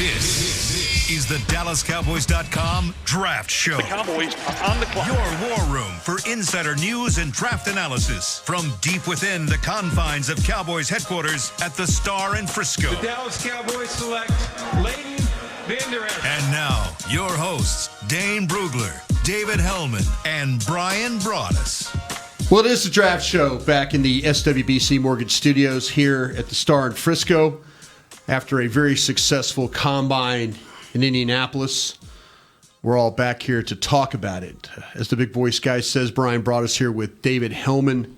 This is the DallasCowboys.com Draft Show. The Cowboys are on the clock. Your war room for insider news and draft analysis from deep within the confines of Cowboys headquarters at the Star in Frisco. The Dallas Cowboys select Leighton Vander Esch. And now, your hosts, Dane Brugler, David Hellman, and Brian Broaddus. Well, it is the Draft Show back in the SWBC Mortgage Studios here at the Star in Frisco after a very successful combine in Indianapolis. We're all back here to talk about it. As the big voice guy says, Brian Broaddus here with David Hellman,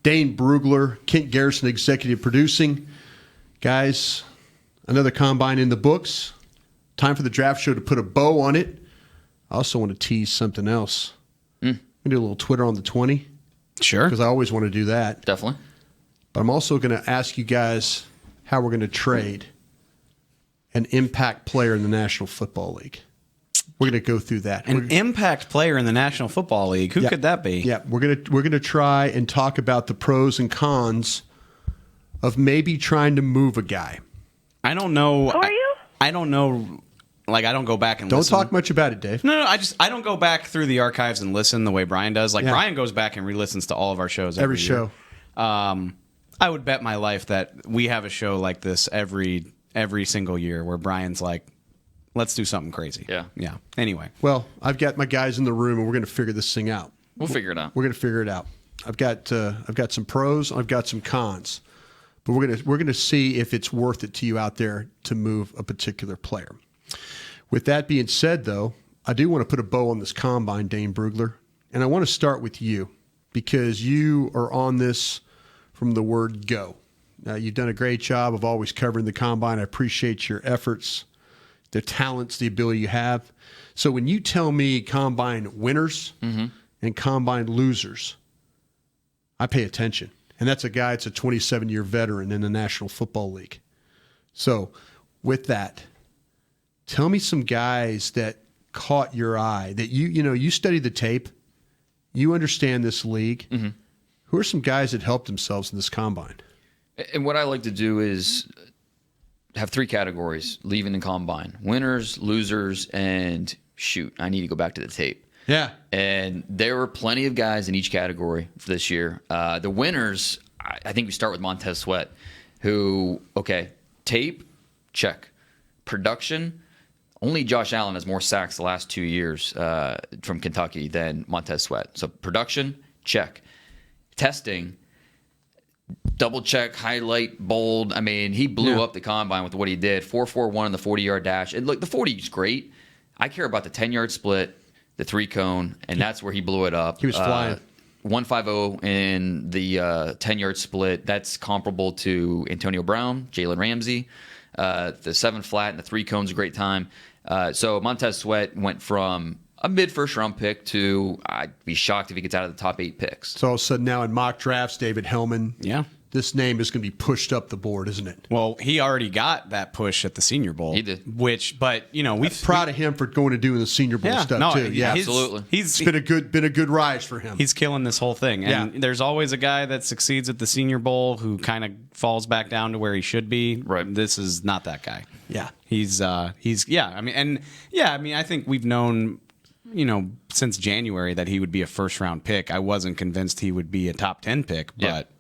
Dane Brugler, Kent Garrison, executive producing. Guys, another combine in the books. Time for the Draft Show to put a bow on it. I also want to tease something else. We do a little Twitter on the 20. Sure. Because I always want to do that. Definitely. But I'm also going to ask you guys how we're going to trade an impact player in the National Football League. We're going to go through that. An impact player in the National Football League. Who could that be? Yeah, we're going to try and talk about the pros and cons of maybe trying to move a guy. I don't know. Who are you? I don't know. Like, I don't go back and Don't listen. talk much about it, Dave. No. I don't go back through the archives and listen the way Brian does. Like, Brian goes back and re-listens to all of our shows every year. show. I would bet my life that we have a show like this every single year where Brian's like, let's do something crazy. Yeah. Anyway. Well, I've got my guys in the room, and we're going to figure this thing out. We'll figure it out. We're going to figure it out. I've got some pros. I've got some cons. But we're going to see if it's worth it to you out there to move a particular player. With that being said, though, I do want to put a bow on this combine, Dane Brugler, and I want to start with you because you are on this from the word go. You've done a great job of always covering the combine. I appreciate your efforts, the talents, the ability you have. So when you tell me combine winners and combine losers, I pay attention. And that's a guy that's a 27-year veteran in the National Football League. So with that, tell me some guys that caught your eye, that you study the tape, you understand this league. Who are some guys that helped themselves in this combine? And what I like to do is have three categories, leaving the combine. Winners, losers, and shoot, I need to go back to the tape. Yeah. And there were plenty of guys in each category for this year. The winners, I think we start with MONTEZ Sweat, who, tape, check. Production, only Josh Allen has more sacks the last 2 years from Kentucky than MONTEZ Sweat. So production, check. Testing, double check, highlight, bold. I mean, he blew up the combine with what he did. 4.41 on the 40-yard dash. And look, the 40 is great. I care about the 10-yard split, the 3-cone, and that's where he blew it up. He was flying. 1.50 in the 10-yard split. That's comparable to Antonio Brown, Jalen Ramsey. The 7 flat and the 3-cone's a great time. So MONTEZ Sweat went from a mid-first-round pick to I'd be shocked if he gets out of the top 8 picks. So all of a sudden now in mock drafts, David Hellman, this name is going to be pushed up the board, isn't it? Well, he already got that push at the Senior Bowl. He did. I'm proud of him for going to doing the Senior Bowl stuff too. Yeah, absolutely. It's been a good rise for him. He's killing this whole thing. And there's always a guy that succeeds at the Senior Bowl who kind of falls back down to where he should be. Right. This is not that guy. Yeah. I think we've known, since January that he would be a first-round pick. I wasn't convinced he would be a top 10 pick, but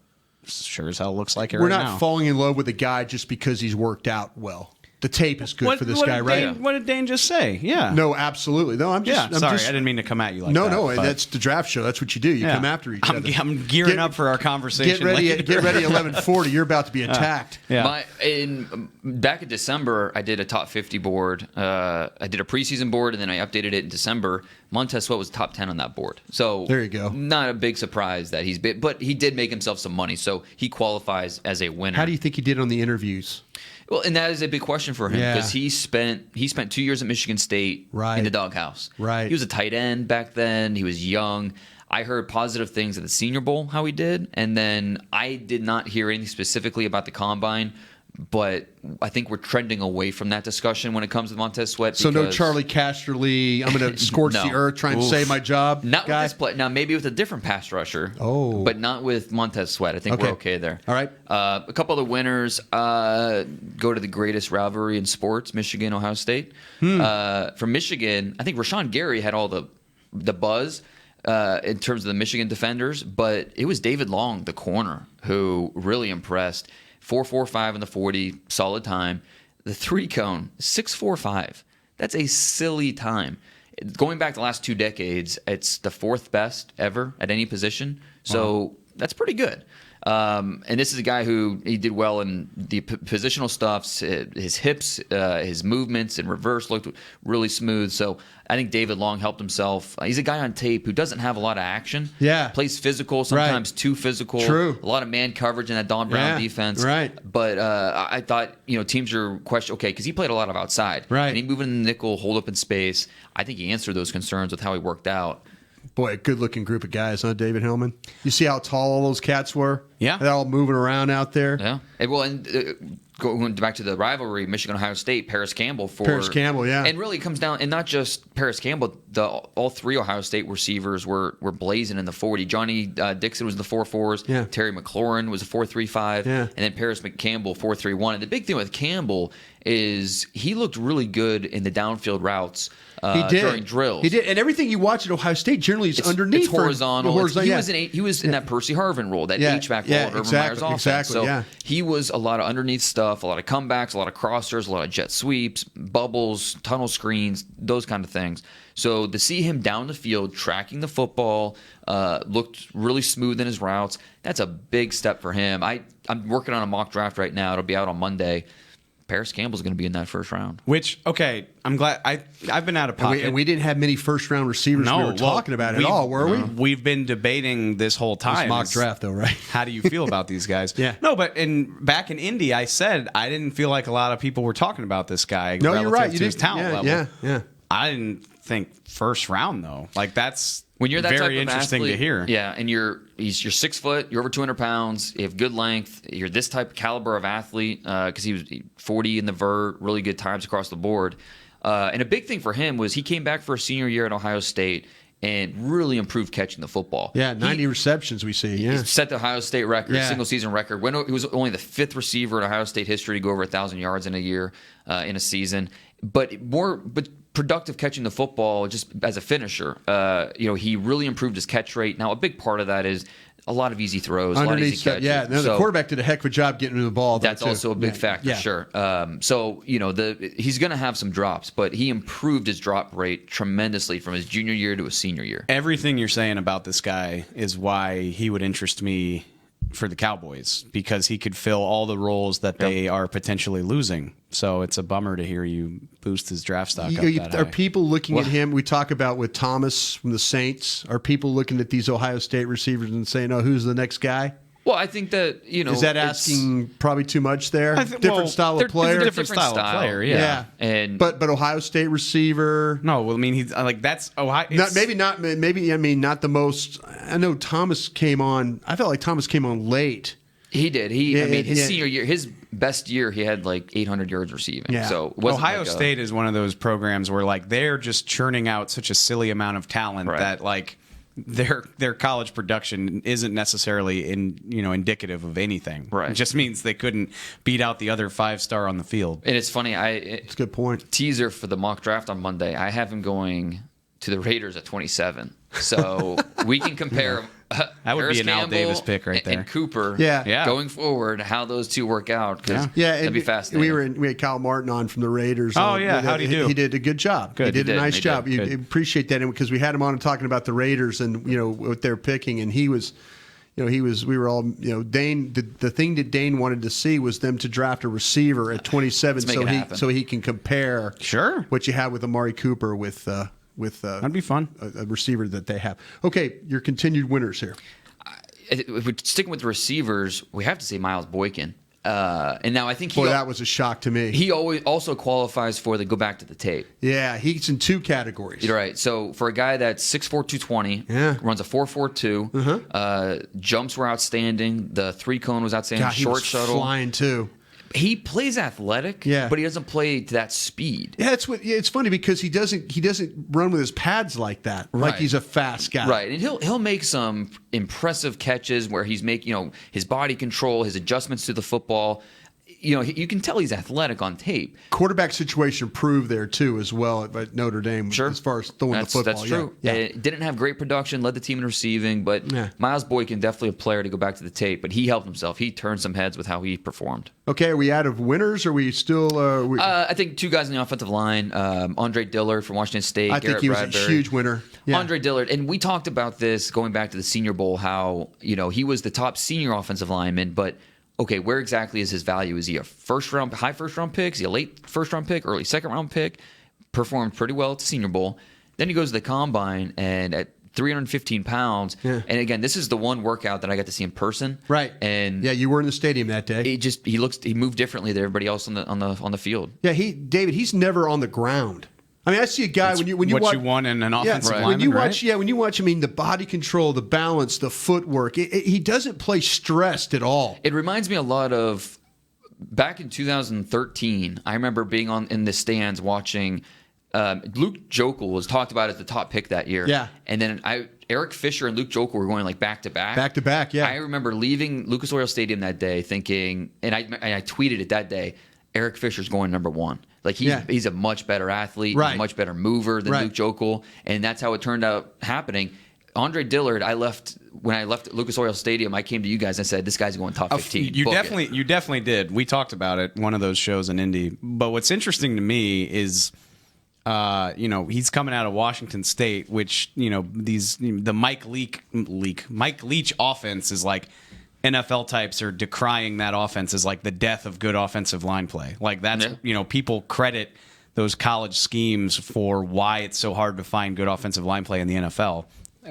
sure as hell looks like it We're right not now. falling in love with a guy just because he's worked out well. The tape is good for this guy, right? What did Dane just say? Yeah. No, absolutely. No, I'm just. Sorry, I didn't mean to come at you like that. No, that's the draft show. That's what you do. You come after each other. I'm gearing up for our conversation. Get ready, 11:40. You're about to be attacked. Back in December, I did a top 50 board. I did a preseason board, and then I updated it in December. MONTEZ Sweat was top 10 on that board. So there you go. Not a big surprise that he's big, but he did make himself some money, so he qualifies as a winner. How do you think he did on the interviews? Well, and that is a big question for him because he spent 2 years at Michigan State in the doghouse. Right. He was a tight end back then. He was young. I heard positive things at the Senior Bowl, how he did, and then I did not hear anything specifically about the combine. But I think we're trending away from that discussion when it comes to Montez Sweat. So no Charlie Casterly, I'm going to scorch No. the earth, try and save my job. Not guy? with this play. Now, maybe with a different pass rusher. Oh. But not with Montez Sweat. I think we're okay there. All right. A couple of the winners go to the greatest rivalry in sports, Michigan, Ohio State. From Michigan, I think Rashawn Gary had all the buzz in terms of the Michigan defenders, but it was David Long, the corner, who really impressed. 4.45 in the 40, solid time. The 3-cone, 6.45. That's a silly time. Going back the last 2 decades, it's the 4th best ever at any position. So that's pretty good. And this is a guy who he did well in the positional stuffs. His hips, his movements in reverse looked really smooth. So I think David Long helped himself. He's a guy on tape who doesn't have a lot of action. Yeah. Plays physical, sometimes too physical. True. A lot of man coverage in that Don Brown defense. Right. But I thought, teams are questioning, okay, because he played a lot of outside. Right. And he moved in the nickel, hold up in space. I think he answered those concerns with how he worked out. Boy, a good-looking group of guys, huh, David Hillman? You see how tall all those cats were? Yeah. They're all moving around out there. Yeah. And going back to the rivalry, Michigan-Ohio State, Parris Campbell. Yeah. And really it comes down, and not just Parris Campbell, all 3 Ohio State receivers were blazing in the 40. Johnny Dixon was in the 4.4s. Yeah. Terry McLaurin was a 4.35. Yeah. And then Paris Campbell, 4.31. And the big thing with Campbell is he looked really good in the downfield routes during drills. He did. And everything you watch at Ohio State generally is underneath. It's horizontal. He was in that Percy Harvin role, that Yeah. H-back Yeah, role at Urban exactly, Meyer's offense. exactly, So yeah. he was a lot of underneath stuff, a lot of comebacks, a lot of crossers, a lot of jet sweeps, bubbles, tunnel screens, those kind of things. So to see him down the field tracking the football, looked really smooth in his routes. That's a big step for him. I'm working on a mock draft right now. It'll be out on Monday. Paris Campbell's going to be in that first round. Which, okay, I'm glad. I've been out of pocket. And we didn't have many first-round receivers we were talking about at all, were we? We've been debating this whole time. This mock draft, though, right? How do you feel about these guys? Yeah. No, but back in Indy, I said I didn't feel like a lot of people were talking about this guy. No, you're right. To his talent level. Yeah. I didn't think first round though. Like that's when you're that very type of interesting athlete, to hear. Yeah, and you're 6 foot, you're over 200 pounds, you have good length, you're this type of caliber of athlete because he was 40 in the vert, really good times across the board. And a big thing for him was he came back for a senior year at Ohio State and really improved catching the football. Yeah, 90 receptions we see. Yeah, he set the Ohio State record, Yeah. single season record. He was only the 5th receiver in Ohio State history to go over 1,000 yards in a year, in a season. But productive catching the football just as a finisher. He really improved his catch rate. Now, a big part of that is a lot of easy throws, a lot of easy catches. Yeah, the quarterback did a heck of a job getting to the ball. That's also a big factor, sure. He's going to have some drops, but he improved his drop rate tremendously from his junior year to his senior year. Everything you're saying about this guy is why he would interest me for the Cowboys, because he could fill all the roles that they are potentially losing. So it's a bummer to hear you boost his draft stock up that high. Are people looking at him? We talk about with Thomas from the Saints. Are people looking at these Ohio State receivers and saying, "Oh, who's the next guy"? Well, I think that is that asking probably too much there? Different style of player, different style of player. Yeah. And but Ohio State receiver. No, well, I mean he's like that's Ohio. Not the most. I know Thomas came on. I felt like Thomas came on late. He did. His senior year, his best year, he had like 800 yards receiving. Yeah. So Ohio State is one of those programs where like they're just churning out such a silly amount of talent that like their college production isn't necessarily indicative of anything. Right. It just means they couldn't beat out the other 5-star on the field. And it's funny. It's a good point. Teaser for the mock draft on Monday. I have him going to the Raiders at 27. So we can compare. That would Harris be an Al Campbell Davis pick right there. And Cooper. Yeah. Going forward, how those two work out. That'd be fascinating. We had Kyle Martin on from the Raiders. Oh, yeah. How'd he do? He did a good job. Good. He did a nice job. You appreciate that because we had him on and talking about the Raiders and what they're picking, and he was. We were all, Dane, the thing that Dane wanted to see was them to draft a receiver at 27 so he can compare what you have with Amari Cooper with that'd be fun. A receiver that they have. Okay, your continued winners here. If we're sticking with the receivers, we have to say Miles Boykin. And now I think that was a shock to me. He always also qualifies for the go back to the tape. Yeah, he's in 2 categories. You're right. So for a guy that's 6'4", 220, runs a 4.42, jumps were outstanding. The 3-cone was outstanding. God, he short was shuttle, flying too. He plays athletic, but he doesn't play to that speed. Yeah, it's funny because he doesn't run with his pads like that. Like he's a fast guy. Right. And he'll make some impressive catches where he's making, his body control, his adjustments to the football. You can tell he's athletic on tape. Quarterback situation proved there too, as well at Notre Dame. Sure. As far as throwing the football, that's true. Yeah. It didn't have great production, led the team in receiving, but Miles Boykin definitely a player to go back to the tape. But he helped himself. He turned some heads with how he performed. Okay, are we out of winners? Or are we still? I think two guys on the offensive line: Andre Dillard from Washington State. I think he was a huge winner. Yeah. Andre Dillard, and we talked about this going back to the Senior Bowl. How he was the top senior offensive lineman, but. Okay, where exactly is his value? Is he a high first round pick? Is he a late first round pick, early second round pick? Performed pretty well at the Senior Bowl. Then he goes to the Combine, and at 315 pounds, and again, this is the one workout that I got to see in person. Right. And you were in the stadium that day. He moved differently than everybody else on the field. Yeah, David, he's never on the ground. I mean, I see a guy when you watch what you want in an offensive lineman, when you watch, I mean, the body control, the balance, the footwork. He doesn't play stressed at all. It reminds me a lot of back in 2013. I remember being in the stands watching. Luke Jokel was talked about as the top pick that year. Yeah, and then Eric Fisher and Luke Jokel were going like back to back. Back to back. Yeah, I remember leaving Lucas Oil Stadium that day thinking, and I tweeted it that day. Eric Fisher's going number one. Like he's a much better athlete, he's a much better mover than Luke Jokel, and that's how it turned out happening. Andre Dillard, when I left Lucas Oil Stadium, I came to you guys and said, this guy's going top 15. You definitely did. We talked about it, one of those shows in Indy. But what's interesting to me is he's coming out of Washington State, which, the Mike Leach offense is like NFL types are decrying that offense as like the death of good offensive line play. Like that's, people credit those college schemes for why it's so hard to find good offensive line play in the NFL,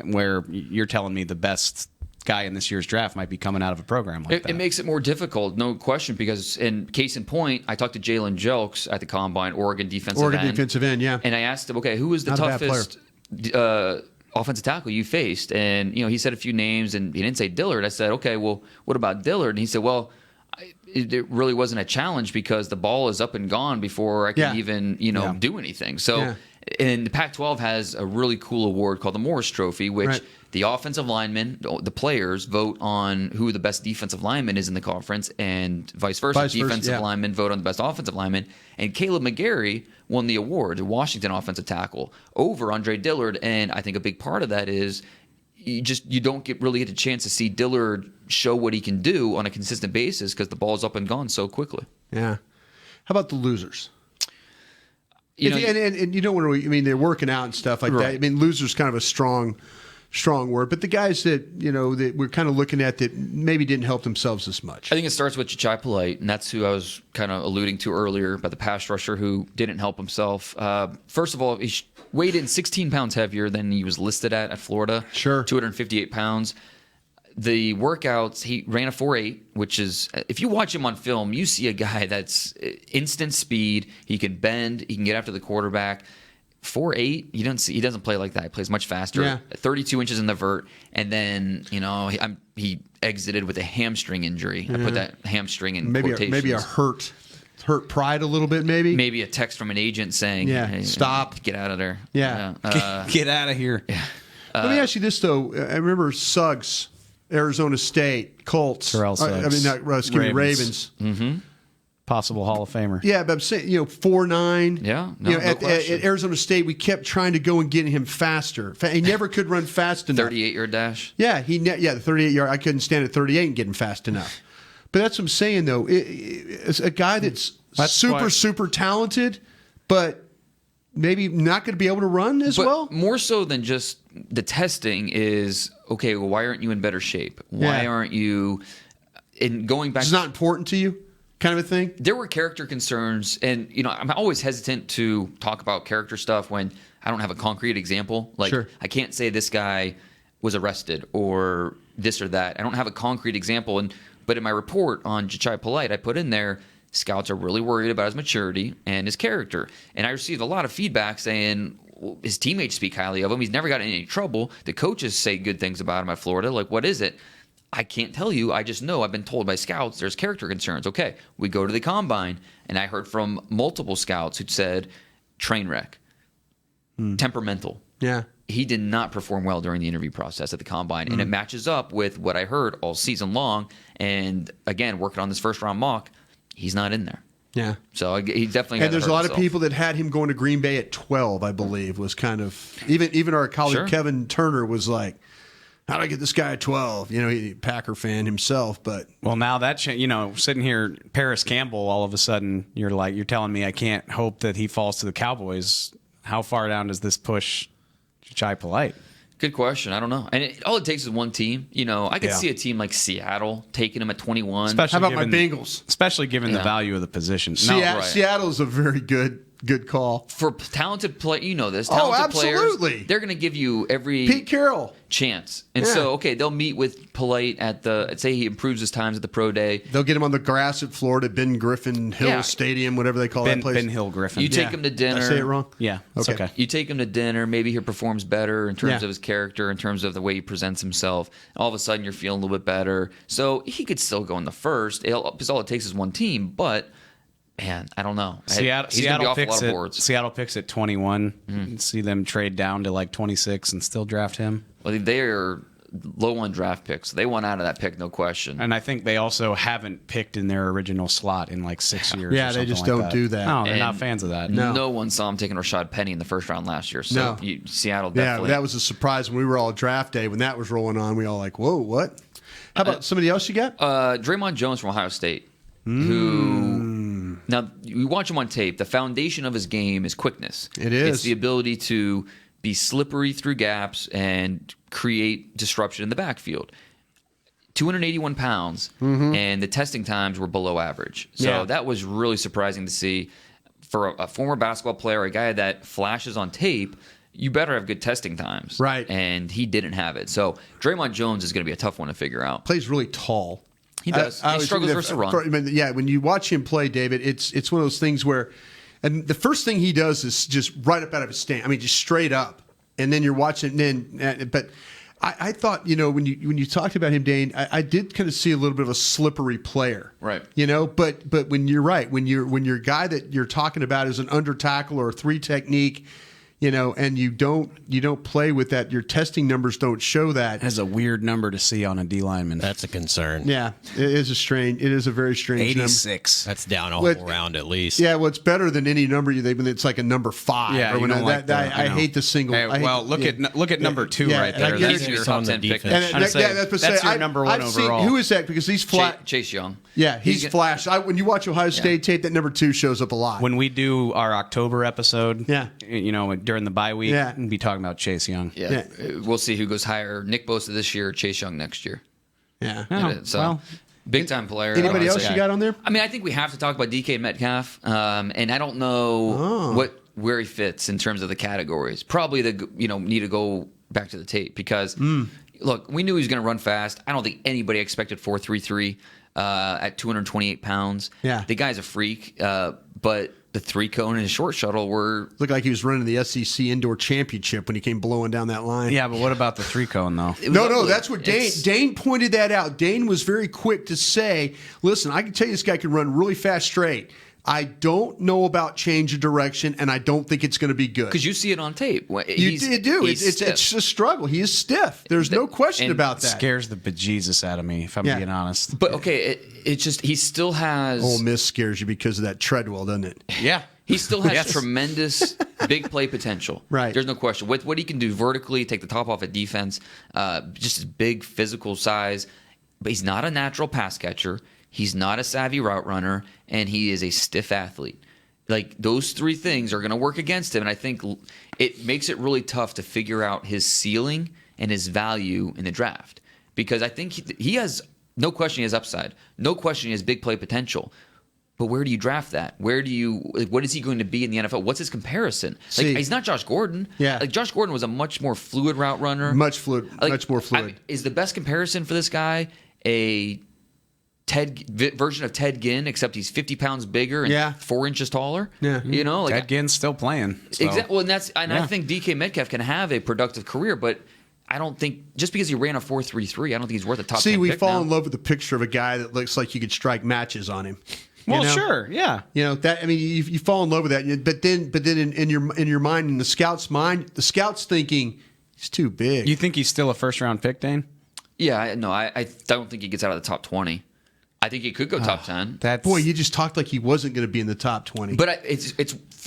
where you're telling me the best guy in this year's draft might be coming out of a program like that. It makes it more difficult, no question, because in case in point, I talked to Jalen Jelks at the Combine, Oregon defensive end. Yeah. And I asked him, okay, who was the toughest offensive tackle you faced? And, he said a few names, and he didn't say Dillard. I said, okay, well, what about Dillard? And he said, well, it really wasn't a challenge because the ball is up and gone before I can even, do anything. So, and the Pac-12 has a really cool award called the Morris Trophy, which the offensive linemen, the players, vote on who the best defensive lineman is in the conference, and vice versa. Defensive linemen vote on the best offensive lineman. And Caleb McGarry won the award, the Washington offensive tackle, over Andre Dillard. And I think a big part of that is you don't really get a chance to see Dillard show what he can do on a consistent basis because the ball's up and gone so quickly. Yeah. How about the losers? And you don't want to. I mean, they're working out and stuff like that. I mean, losers kind of a strong word, but the guys that that we're kind of looking at that maybe didn't help themselves as much. I think it starts with Jachai Polite, and that's who I was kind of alluding to earlier about the pass rusher who didn't help himself. First of all, he weighed in 16 pounds heavier than he was listed at Florida. Sure, 258 pounds. The workouts, he ran a 4.8, which is, if you watch him on film, you see a guy that's instant speed. He can bend. He can get after the quarterback. 4.8, he doesn't play like that. He plays much faster. Yeah. 32 inches in the vert. And then, he exited with a hamstring injury. I put that hamstring in quotations. Maybe a hurt pride a little bit, maybe. Maybe a text from an agent saying, hey, stop. Get out of there. Yeah. Get out of here. Yeah. Let me ask you this, though. I remember Suggs, Arizona State, Colts. Terrell Suggs. Ravens. Mm-hmm. Possible Hall of Famer. Yeah, but I'm saying, 4.9. Yeah. At Arizona State, we kept trying to go and get him faster. He never could run fast enough. 38-yard dash. Yeah, the 38-yard. I couldn't stand at 38 and get him fast enough. But that's what I'm saying, though. It's a guy that's super talented, but maybe not going to be able to run as well. More so than just the testing is, okay, well, why aren't you in better shape? Why aren't you going back? It's not important to you? Kind of a thing? There were character concerns, and I'm always hesitant to talk about character stuff when I don't have a concrete example. Like, sure. I can't say this guy was arrested or this or that. I don't have a concrete example. But in my report on Jachai Polite, I put in there, scouts are really worried about his maturity and his character. And I received a lot of feedback saying, well, his teammates speak highly of him. He's never gotten in any trouble. The coaches say good things about him at Florida. Like, what is it? I can't tell you. I just know I've been told by scouts there's character concerns. Okay, we go to the combine, and I heard from multiple scouts who said train wreck, temperamental. Yeah. He did not perform well during the interview process at the combine, and it matches up with what I heard all season long. And again, working on this first round mock, he's not in there. Yeah. So he definitely. And there's a lot of people that had him going to Green Bay at 12, I believe, was kind of even our colleague Sure. Kevin Turner was like, how do I get this guy at 12? You know, he Packer fan himself, but Well, now that sitting here, Paris Campbell, all of a sudden, you're telling me I can't hope that he falls to the Cowboys. How far down does this push Jai Polite? Good question. I don't know. And all it takes is one team. I could see a team like Seattle taking him at 21. Especially how about my given- Bengals? Especially given the Yeah. value of the position. right. Seattle is a very good call. For talented play, this. Oh, Talented absolutely. players, they're going to give you every Pete Carroll. chance. And Yeah. so, okay, they'll meet with Polite say he improves his times at the pro day. They'll get him on the grass at Florida, Ben Griffin Hill Yeah. Stadium, whatever they call Ben, that place. Ben Hill Griffin. You take him to dinner. Did I say it wrong? Yeah, it's okay. You take him to dinner. Maybe he performs better in terms Yeah. of his character, in terms of the way he presents himself. All of a sudden, you're feeling a little bit better. So he could still go in the first. Because all it takes is one team. But, man, I don't know. He's going to be off a lot of boards. Seattle picks at 21. See them trade down to like 26 and still draft him. Well, they are low on draft picks. They want out of that pick, no question. And I think they also haven't picked in their original slot in like 6 years. Yeah, or they something just like don't that. do that. No, they're And not fans of that. No one saw him taking Rashad Penny in the first round last year. So No. Seattle Yeah, definitely. that was a surprise when we were all at draft day. When that was rolling on, we all like, whoa, what? How about somebody else you got? Draymond Jones from Ohio State, who now you watch him on tape. The foundation of his game is quickness. It is. It's the ability to be slippery through gaps and create disruption in the backfield. 281 pounds, and the testing times were below average. So Yeah. that was really surprising to see for a former basketball player, a guy that flashes on tape. You better have good testing times, Right. And he didn't have it. So Draymond Jones is going to be a tough one to figure out. Plays really tall. He does. He always struggles think versus the run. Yeah, when you watch him play, David, it's one of those things where, and the first thing he does is just right up out of his stand. I mean, just straight up, and then you're watching. But I thought, when you talked about him, Dane, I did kind of see a little bit of a slippery player, Right. But when you're right, when your guy that you're talking about is an under tackle or a 3 technique. And you don't play with that. Your testing numbers don't show that. That's a weird number to see on a D lineman. That's a concern. Yeah, it is a very strange number. 86. That's down a Well, whole round at least. Yeah, well, it's better than any number when it's like a number 5. Yeah, or you when don't like that. I hate the single. Hey, I hate well, the- look at number 2 yeah, right and I there. get That's it. your It's top on the 10 pick. defense. And trying to say, that's what that's say, your number 1 I've seen- overall. who is that? Because he's flat. Chase Young. Yeah, he's gonna- flashed. When you watch Ohio State tape, that number 2 shows up a lot. When we do our October episode, Yeah. During the bye week, Yeah. we'll be talking about Chase Young. Yeah. We'll see who goes higher. Nick Bosa this year, or Chase Young next year. yeah. Oh, So well, big time player. Anybody else honestly. you got on there? I mean, I think we have to talk about DK Metcalf, and I don't know where he fits in terms of the categories. Probably need to go back to the tape because look, we knew he was going to run fast. I don't think anybody expected 4.33 at 228 pounds. Yeah. The guy's a freak, but the 3-cone and his short shuttle were. Looked like he was running the SEC Indoor Championship when he came blowing down that line. yeah, but what about the 3-cone though? It was No, ugly. that's what It's- Dane pointed that out. Dane was very quick to say, listen, I can tell you this guy can run really fast straight. I don't know about change of direction, and I don't think it's going to be good. Because you see it on tape. You do. It's a struggle. He is stiff. There's no question and about that. Scares the bejesus out of me, if I'm Yeah. being honest. But okay, it's just he still has. Ole Miss scares you because of that Treadwell, doesn't it? Yeah. He still has Yes. tremendous big play potential. Right. There's no question. With what he can do vertically, take the top off at defense, just his big physical size. But he's not a natural pass catcher. He's not a savvy route runner, and he is a stiff athlete. Like, those 3 things are going to work against him, and I think it makes it really tough to figure out his ceiling and his value in the draft. Because I think he has, no question he has upside. No question he has big play potential. But where do you draft that? What is he going to be in the NFL? What's his comparison? See, he's not Josh Gordon. Yeah. Like, Josh Gordon was a much more fluid route runner. Much more fluid. Is the best comparison for this guy a version of Ted Ginn, except he's 50 pounds bigger and 4 inches taller? Yeah. Ted Ginn's still playing. So. Exactly. Well, I think DK Metcalf can have a productive career, but I don't think just because he ran a 4.33, I don't think he's worth a top 10 See, we pick fall now. in love with the picture of a guy that looks like you could strike matches on him. Well, You know? sure, yeah. You know that. I mean, you fall in love with that, but then in your mind, in the scout's mind, the scout's thinking he's too big. You think he's still a first-round pick, Dane? Yeah, I don't think he gets out of the top 20. I think he could go top 10. Boy, you just talked like he wasn't going to be in the top 20. But it's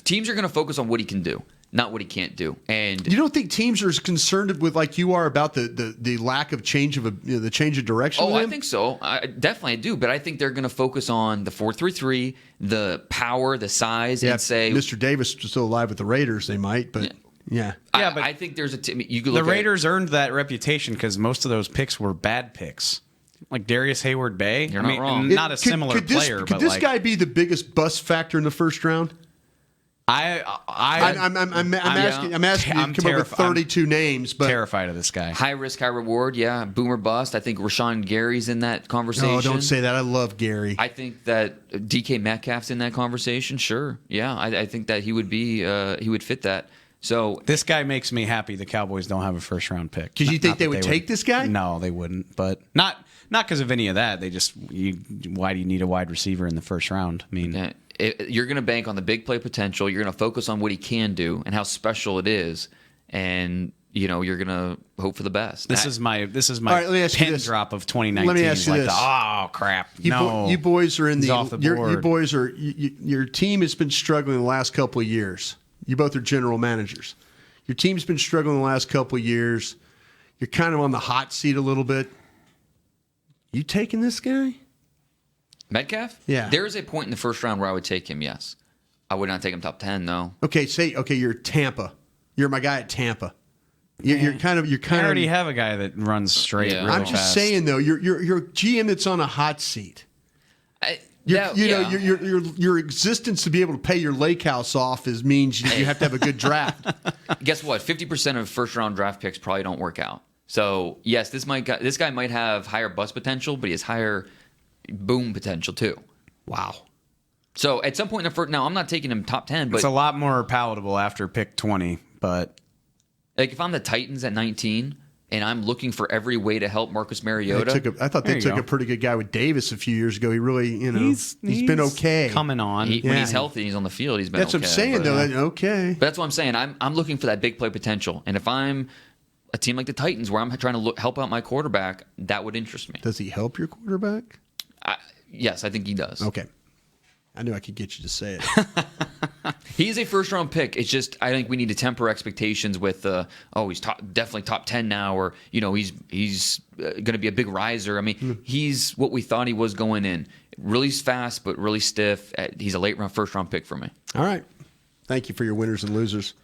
teams are going to focus on what he can do, not what he can't do. And you don't think teams are as concerned with like you are about the lack of change of the change of direction? oh, with I him? think so. I definitely do. But I think they're going to focus on the 4.33, the power, the size, Yeah, and say Mr. Davis is still alive with the Raiders. They might, but yeah. Yeah, but I think there's a team. You could The look Raiders earned that reputation because most of those picks were bad picks. Like Darius Hayward-Bay. You're not wrong. Not a similar could this, player, Could but this like, guy be the biggest bust factor in the first round? I'm asking you to come up with 32 names, but terrified of this guy. high risk, high reward. Yeah, boomer bust. I think Rashawn Gary's in that conversation. no, don't say that. I love Gary. I think that DK Metcalf's in that conversation. Sure. Yeah, I think that he would be. He would fit that. So This guy makes me happy the Cowboys don't have a first-round pick. Because you think Not they that would take this guy? No, they wouldn't. But not because of any of that. They just why do you need a wide receiver in the first round? I mean, you're going to bank on the big play potential. You're going to focus on what he can do and how special it is, and you're going to hope for the best. this is my All right, let me ask you pin this. drop of 2019. Let me ask you like this. oh crap! You boys are in He's off the you board. boys are your team has been struggling the last couple of years. You both are general managers. Your team's been struggling the last couple of years. You're kind of on the hot seat a little bit. You taking this guy? Metcalf? Yeah. There is a point in the first round where I would take him, yes. I would not take him top 10, no. Okay, you're Tampa. You're my guy at Tampa. You're kind of. I already have a guy that runs straight. Yeah. Really I'm just fast. saying though, you're GM that's on a hot seat. Your existence to be able to pay your lake house off means you have to have a good draft. Guess what? 50% of first round draft picks probably don't work out. So, yes, this guy might have higher bust potential, but he has higher boom potential too. Wow. So, at some point in the first, now I'm not taking him top 10, but It's a lot more palatable after pick 20, but like if I'm the Titans at 19 and I'm looking for every way to help Marcus Mariota, I thought they took a pretty good guy with Davis a few years ago. He really, he's been okay. Coming on. when he's healthy, he's on the field, he's been That's okay. what I'm saying, though. Okay. But that's what I'm saying. I'm looking for that big play potential. And if I'm a team like the Titans where I'm trying to help out my quarterback, that would interest me. Does he help your quarterback? Yes, I think he does. Okay. I knew I could get you to say it. He is a first-round pick. It's just I think we need to temper expectations with, he's definitely top 10 now, or he's going to be a big riser. I mean, he's what we thought he was going in. Really fast, but really stiff. He's a late-round first-round pick for me. All right. Thank you for your winners and losers.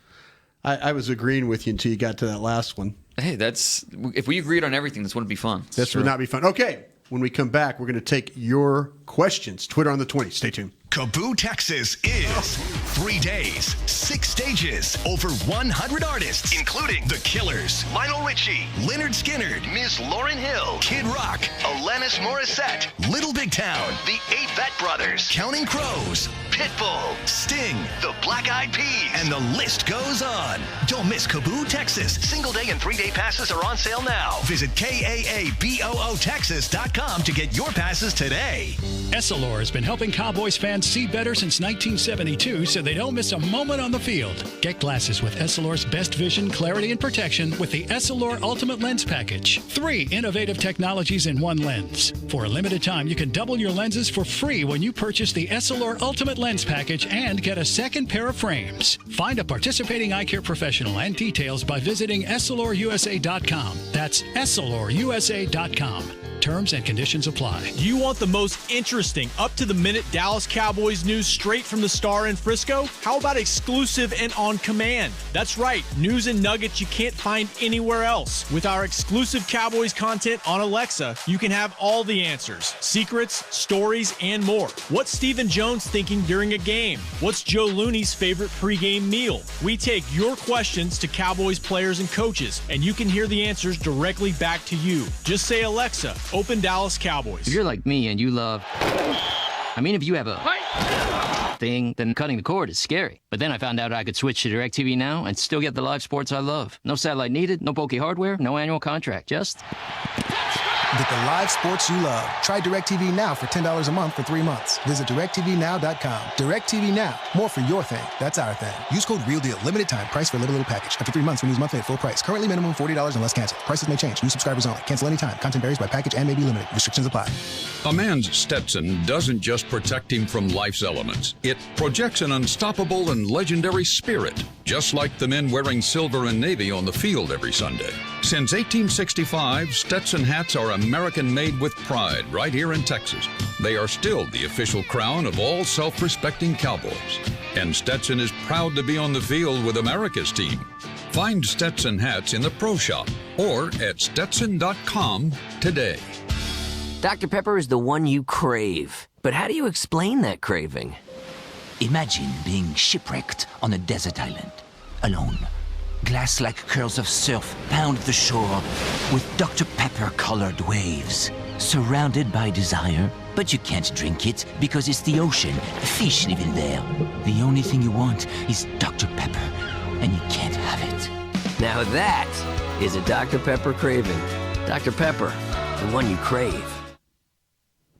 I was agreeing with you until you got to that last one. Hey, if we agreed on everything, this wouldn't be fun. This would not be fun. Okay. When we come back, we're going to take your questions. Twitter on the 20. Stay tuned. Kaboo Texas is 3 days, 6 stages, over 100 artists, including The Killers, Lionel Richie, Leonard Skinner, Ms. Lauryn Hill, Kid Rock, Alanis Morissette, Little Big Town, The 8 Vet Brothers, Counting Crows, Pitbull, Sting, The Black Eyed Peas, and the list goes on. Don't miss Kaboo Texas. Single day and 3-day passes are on sale now. Visit KAABOOTexas.com to get your passes today. Essilor has been helping Cowboys fans see better since 1972 so they don't miss a moment on the field. Get glasses with Essilor's best vision, clarity, and protection with the Essilor Ultimate Lens Package. 3 innovative technologies in one lens. For a limited time, you can double your lenses for free when you purchase the Essilor Ultimate Lens Package and get a second pair of frames. Find a participating eye care professional and details by visiting EssilorUSA.com. That's EssilorUSA.com. Terms and conditions apply. Do you want the most interesting, up-to-the-minute Dallas Cowboys news straight from the Star in Frisco? How about exclusive and on command? That's right, news and nuggets you can't find anywhere else. With our exclusive Cowboys content on Alexa, you can have all the answers, secrets, stories, and more. What's Stephen Jones thinking during a game? What's Joe Looney's favorite pregame meal? We take your questions to Cowboys players and coaches, and you can hear the answers directly back to you. Just say, Alexa, open Dallas Cowboys. If you're like me and you love... if you have a thing, then cutting the cord is scary. But then I found out I could switch to DirecTV Now and still get the live sports I love. No satellite needed, no bulky hardware, no annual contract, just... Get the live sports you love. Try DirecTV Now for $10 a month for 3 months. Visit DirecTVNow.com. DirecTV Now. More for your thing. That's our thing. Use code REALDEAL. Limited time. Price for little package. After 3 months, renews monthly at full price. Currently minimum $40 unless canceled. Prices may change. New subscribers only. Cancel anytime. Content varies by package and may be limited. Restrictions apply. A man's Stetson doesn't just protect him from life's elements. It projects an unstoppable and legendary spirit, just like the men wearing silver and navy on the field every Sunday. Since 1865, Stetson hats are American-made with pride right here in Texas. They are still the official crown of all self-respecting Cowboys. And Stetson is proud to be on the field with America's team. Find Stetson hats in the Pro Shop or at Stetson.com today. Dr. Pepper is the one you crave. But how do you explain that craving? Imagine being shipwrecked on a desert island, alone. Glass-like curls of surf pound the shore with Dr. Pepper-colored waves. Surrounded by desire, but you can't drink it because it's the ocean. Fish live in there. The only thing you want is Dr. Pepper, and you can't have it. Now that is a Dr. Pepper craving. Dr. Pepper, the one you crave.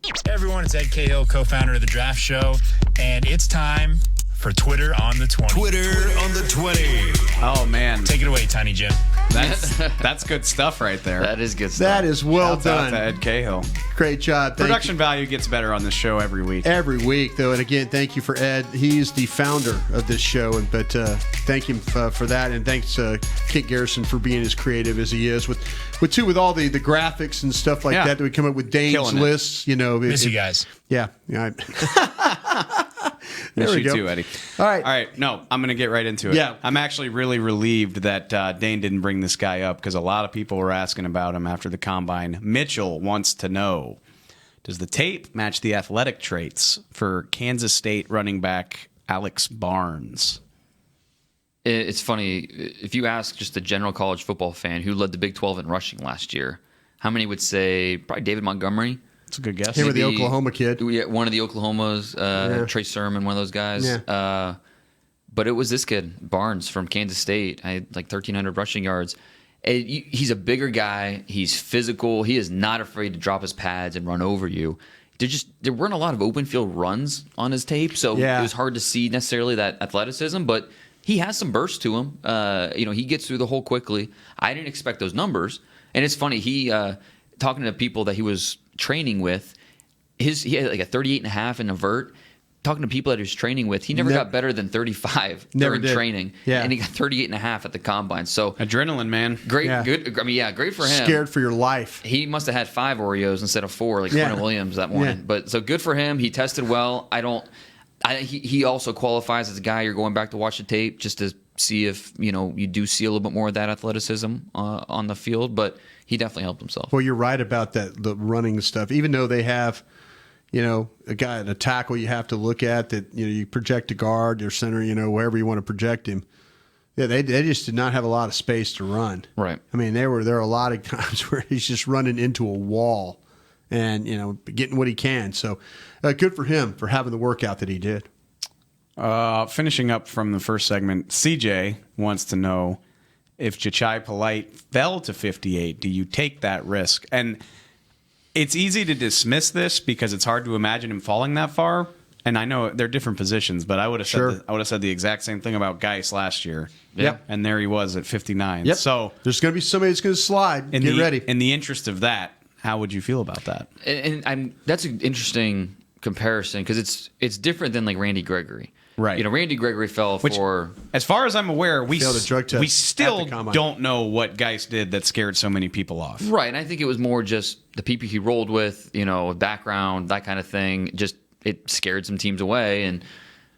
Hey everyone, it's Ed Cahill, co-founder of The Draft Show, and it's time for Twitter on the 20. Twitter on the 20. Oh, man. Take it away, Tiny Jim. That's good stuff right there. That is good stuff. That is well Shouts out done. to Ed Cahill. Great job. Thank Production you. value gets better on this show every week. Every week, though. And again, thank you for Ed. He's the founder of this show. But thank him for that. And thanks, Kit Garrison, for being as creative as he is with all the graphics and stuff like that we come up with. Dane's Killing lists. You know, Miss you guys. Yeah. There Miss we you go. too, Eddie. All right. All right. No, I'm going to get right into it. Yeah. I'm actually really relieved that Dane didn't bring this guy up because a lot of people were asking about him after the combine. Mitchell wants to know, does the tape match the athletic traits for Kansas State running back Alex Barnes? It's funny. If you ask just a general college football fan who led the Big 12 in rushing last year, how many would say probably David Montgomery? That's a good guess. Him or the Oklahoma kid. Yeah, one of the Oklahomas, Trey Sermon, one of those guys. Yeah. But it was this kid, Barnes from Kansas State. I had like 1,300 rushing yards. He's a bigger guy. He's physical. He is not afraid to drop his pads and run over you. There weren't a lot of open field runs on his tape, so it was hard to see necessarily that athleticism. But he has some burst to him. He gets through the hole quickly. I didn't expect those numbers. And it's funny, he talking to people that he was training with, he had like a 38.5 in a vert. Talking to people that he was training with, he never got better than 35 during training. Yeah. And he got 38.5 at the combine. So adrenaline, man. Great, good. I mean, great for him. Scared for your life. He must have had 5 Oreos instead of 4, like Quentin Williams that morning. Yeah. But so good for him. He tested well. He also qualifies as a guy you're going back to watch the tape just to see if you do see a little bit more of that athleticism on the field. But he definitely helped himself. Well, you're right about that, the running stuff. Even though they have, a guy at a tackle you have to look at that, you project a guard, your center, wherever you want to project him. Yeah, they just did not have a lot of space to run. Right. I mean, there are a lot of times where he's just running into a wall and, getting what he can. So good for him for having the workout that he did. Finishing up from the first segment, CJ wants to know, if Jachai Polite fell to 58, do you take that risk? And it's easy to dismiss this because it's hard to imagine him falling that far. And I know they're different positions, but I would have said the exact same thing about Geis last year. Yep. And there he was at 59. Yep. So there's going to be somebody that's going to slide. Get ready. In the interest of that, how would you feel about that? And that's an interesting comparison because it's different than like Randy Gregory. Right. Randy Gregory fell for... As far as I'm aware, we failed a drug test we still at the combine. don't know what Geis did that scared so many people off. Right, and I think it was more just the people he rolled with, background, that kind of thing. Just it scared some teams away. And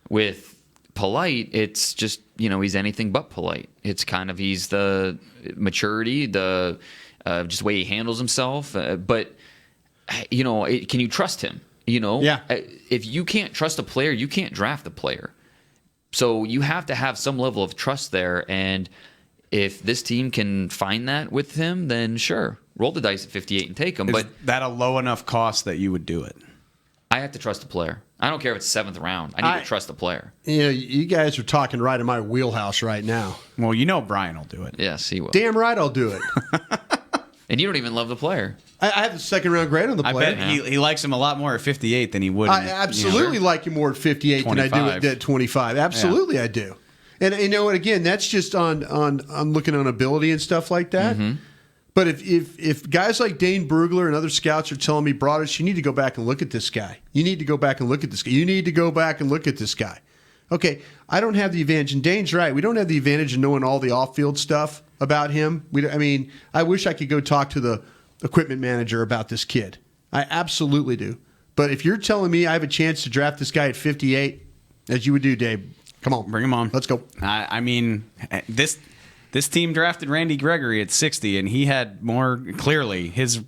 with Polite, it's just, he's anything but polite. It's kind of, he's the maturity, the just way he handles himself. But, can you trust him? Yeah. If you can't trust a player, you can't draft a player. So you have to have some level of trust there. And if this team can find that with him, then sure, roll the dice at 58 and take him. But that a low enough cost that you would do it? I have to trust the player. I don't care if it's 7th round. I need to trust the player. You guys are talking right in my wheelhouse right now. Well, Brian will do it. Yes, he will. Damn right I'll do it. And you don't even love the player. I have the 2nd round grade on the player. I bet he likes him a lot more at 58 than he would. I absolutely like him more at 58 than I do at 25. Absolutely, I do. And you know what? Again, that's just on looking on ability and stuff like that. Mm-hmm. But if guys like Dane Brugler and other scouts are telling me, Broadus, you need to go back and look at this guy. You need to go back and look at this guy. You need to go back and look at this guy. Okay, I don't have the advantage, and Dane's right. We don't have the advantage of knowing all the off-field stuff about him. I wish I could go talk to the equipment manager about this kid. I absolutely do. But if you're telling me I have a chance to draft this guy at 58, as you would do, Dave, come on. Bring him on. Let's go. This team drafted Randy Gregory at 60, and he had more, clearly, his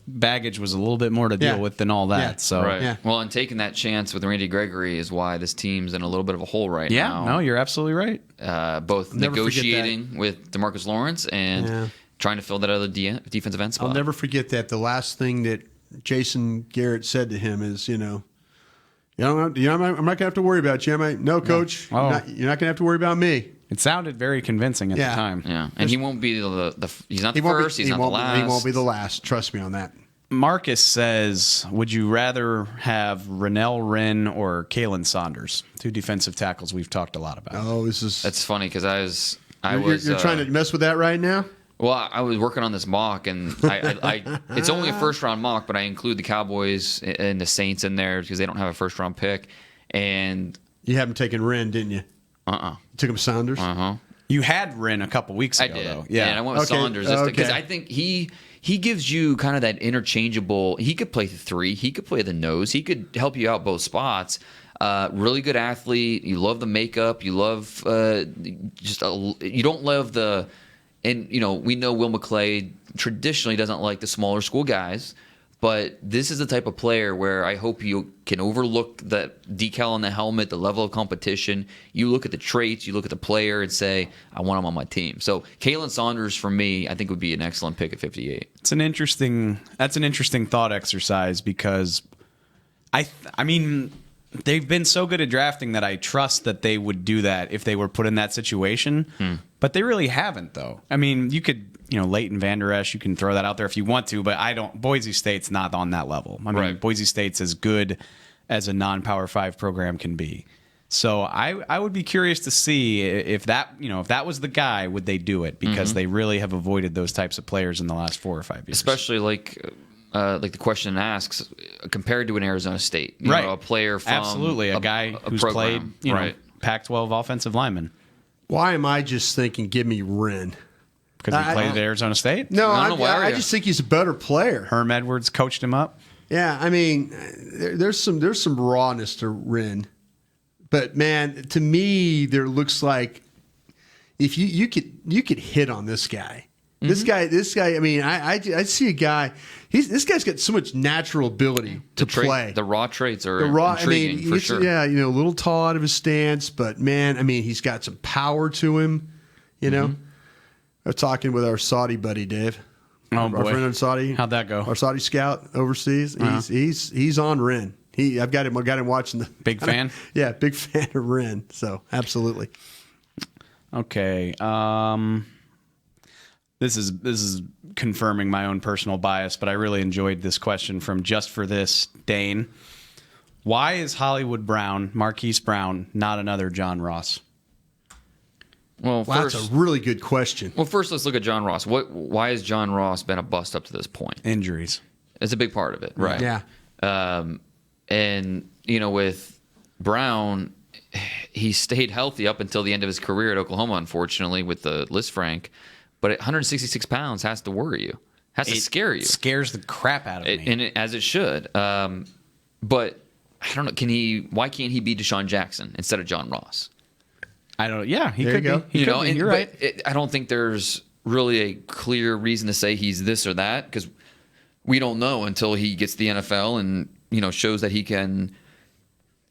baggage was a little bit more to deal with than all that. Yeah. So, right. Yeah. Well, and taking that chance with Randy Gregory is why this team's in a little bit of a hole now. Yeah, no, you're absolutely right. Both negotiating with DeMarcus Lawrence and trying to fill that other defensive end spot. I'll never forget that. The last thing that Jason Garrett said to him is, I'm not going to have to worry about you. No, Coach. You're not going to have to worry about me. It sounded very convincing at the time. Yeah, and he won't be he's not the first, he's not the last. He won't be the last. Trust me on that. Marcus says, would you rather have Rennell Wren or Kalen Saunders? 2 defensive tackles we've talked a lot about. Oh, That's funny because You're trying to mess with that right now? Well, I was working on this mock, and it's only a first-round mock, but I include the Cowboys and the Saints in there because they don't have a first-round pick. And you haven't taken Wren, didn't you? Took him Saunders? You had Wren a couple weeks ago, though. Yeah, and I went with Saunders because I think he gives you kind of that interchangeable. He could play the 3. He could play the nose. He could help you out both spots. Really good athlete. You love the makeup. You love you don't love the. And, we know Will McClay traditionally doesn't like the smaller school guys, but this is the type of player where I hope you can overlook that decal on the helmet, the level of competition. You look at the traits, you look at the player and say, I want him on my team. So Kalen Saunders, for me, I think would be an excellent pick at 58. That's an interesting thought exercise because they've been so good at drafting that I trust that they would do that if they were put in that situation. But they really haven't, though. You could, Leighton Vander Esch, you can throw that out there if you want to, but Boise State's not on that level. Boise State's as good as a non-Power 5 program can be. So I would be curious to see if that was the guy, would they do it? Because they really have avoided those types of players in the last 4 or 5 years. Especially like the question asks, compared to an Arizona State, a player from a guy who's program, played, Pac-12 offensive lineman. Why am I just thinking, give me Wren? Because he played at Arizona State? No, I just think he's a better player. Herm Edwards coached him up. Yeah, there's some rawness to Wren, but man, to me, there looks like if you could hit on this guy. This guy. I see a guy. This guy's got so much natural ability to play. The raw traits are intriguing for sure. Yeah, a little tall out of his stance, but man, he's got some power to him. I was talking with our Saudi buddy Dave. Oh boy, our friend in Saudi. How'd that go? Our Saudi scout overseas. He's on Wren. I've got him watching the big fan. Yeah, big fan of Wren. So absolutely. Okay. This is confirming my own personal bias, but I really enjoyed this question from Just For This, Dane. Why is Hollywood Brown, Marquise Brown, not another John Ross? Well, that's a really good question. Well, first let's look at John Ross. Why has John Ross been a bust up to this point? Injuries. It's a big part of it, right? Yeah. And with Brown, he stayed healthy up until the end of his career at Oklahoma, unfortunately, with the Lisfranc. But at 166 pounds has to worry you, has to scare you. It scares the crap out of me. As it should. But I don't know. Why can't he be Deshaun Jackson instead of John Ross? I don't know. Yeah, he there could you be. go. You're right. I don't think there's really a clear reason to say he's this or that because we don't know until he gets the NFL and shows that he can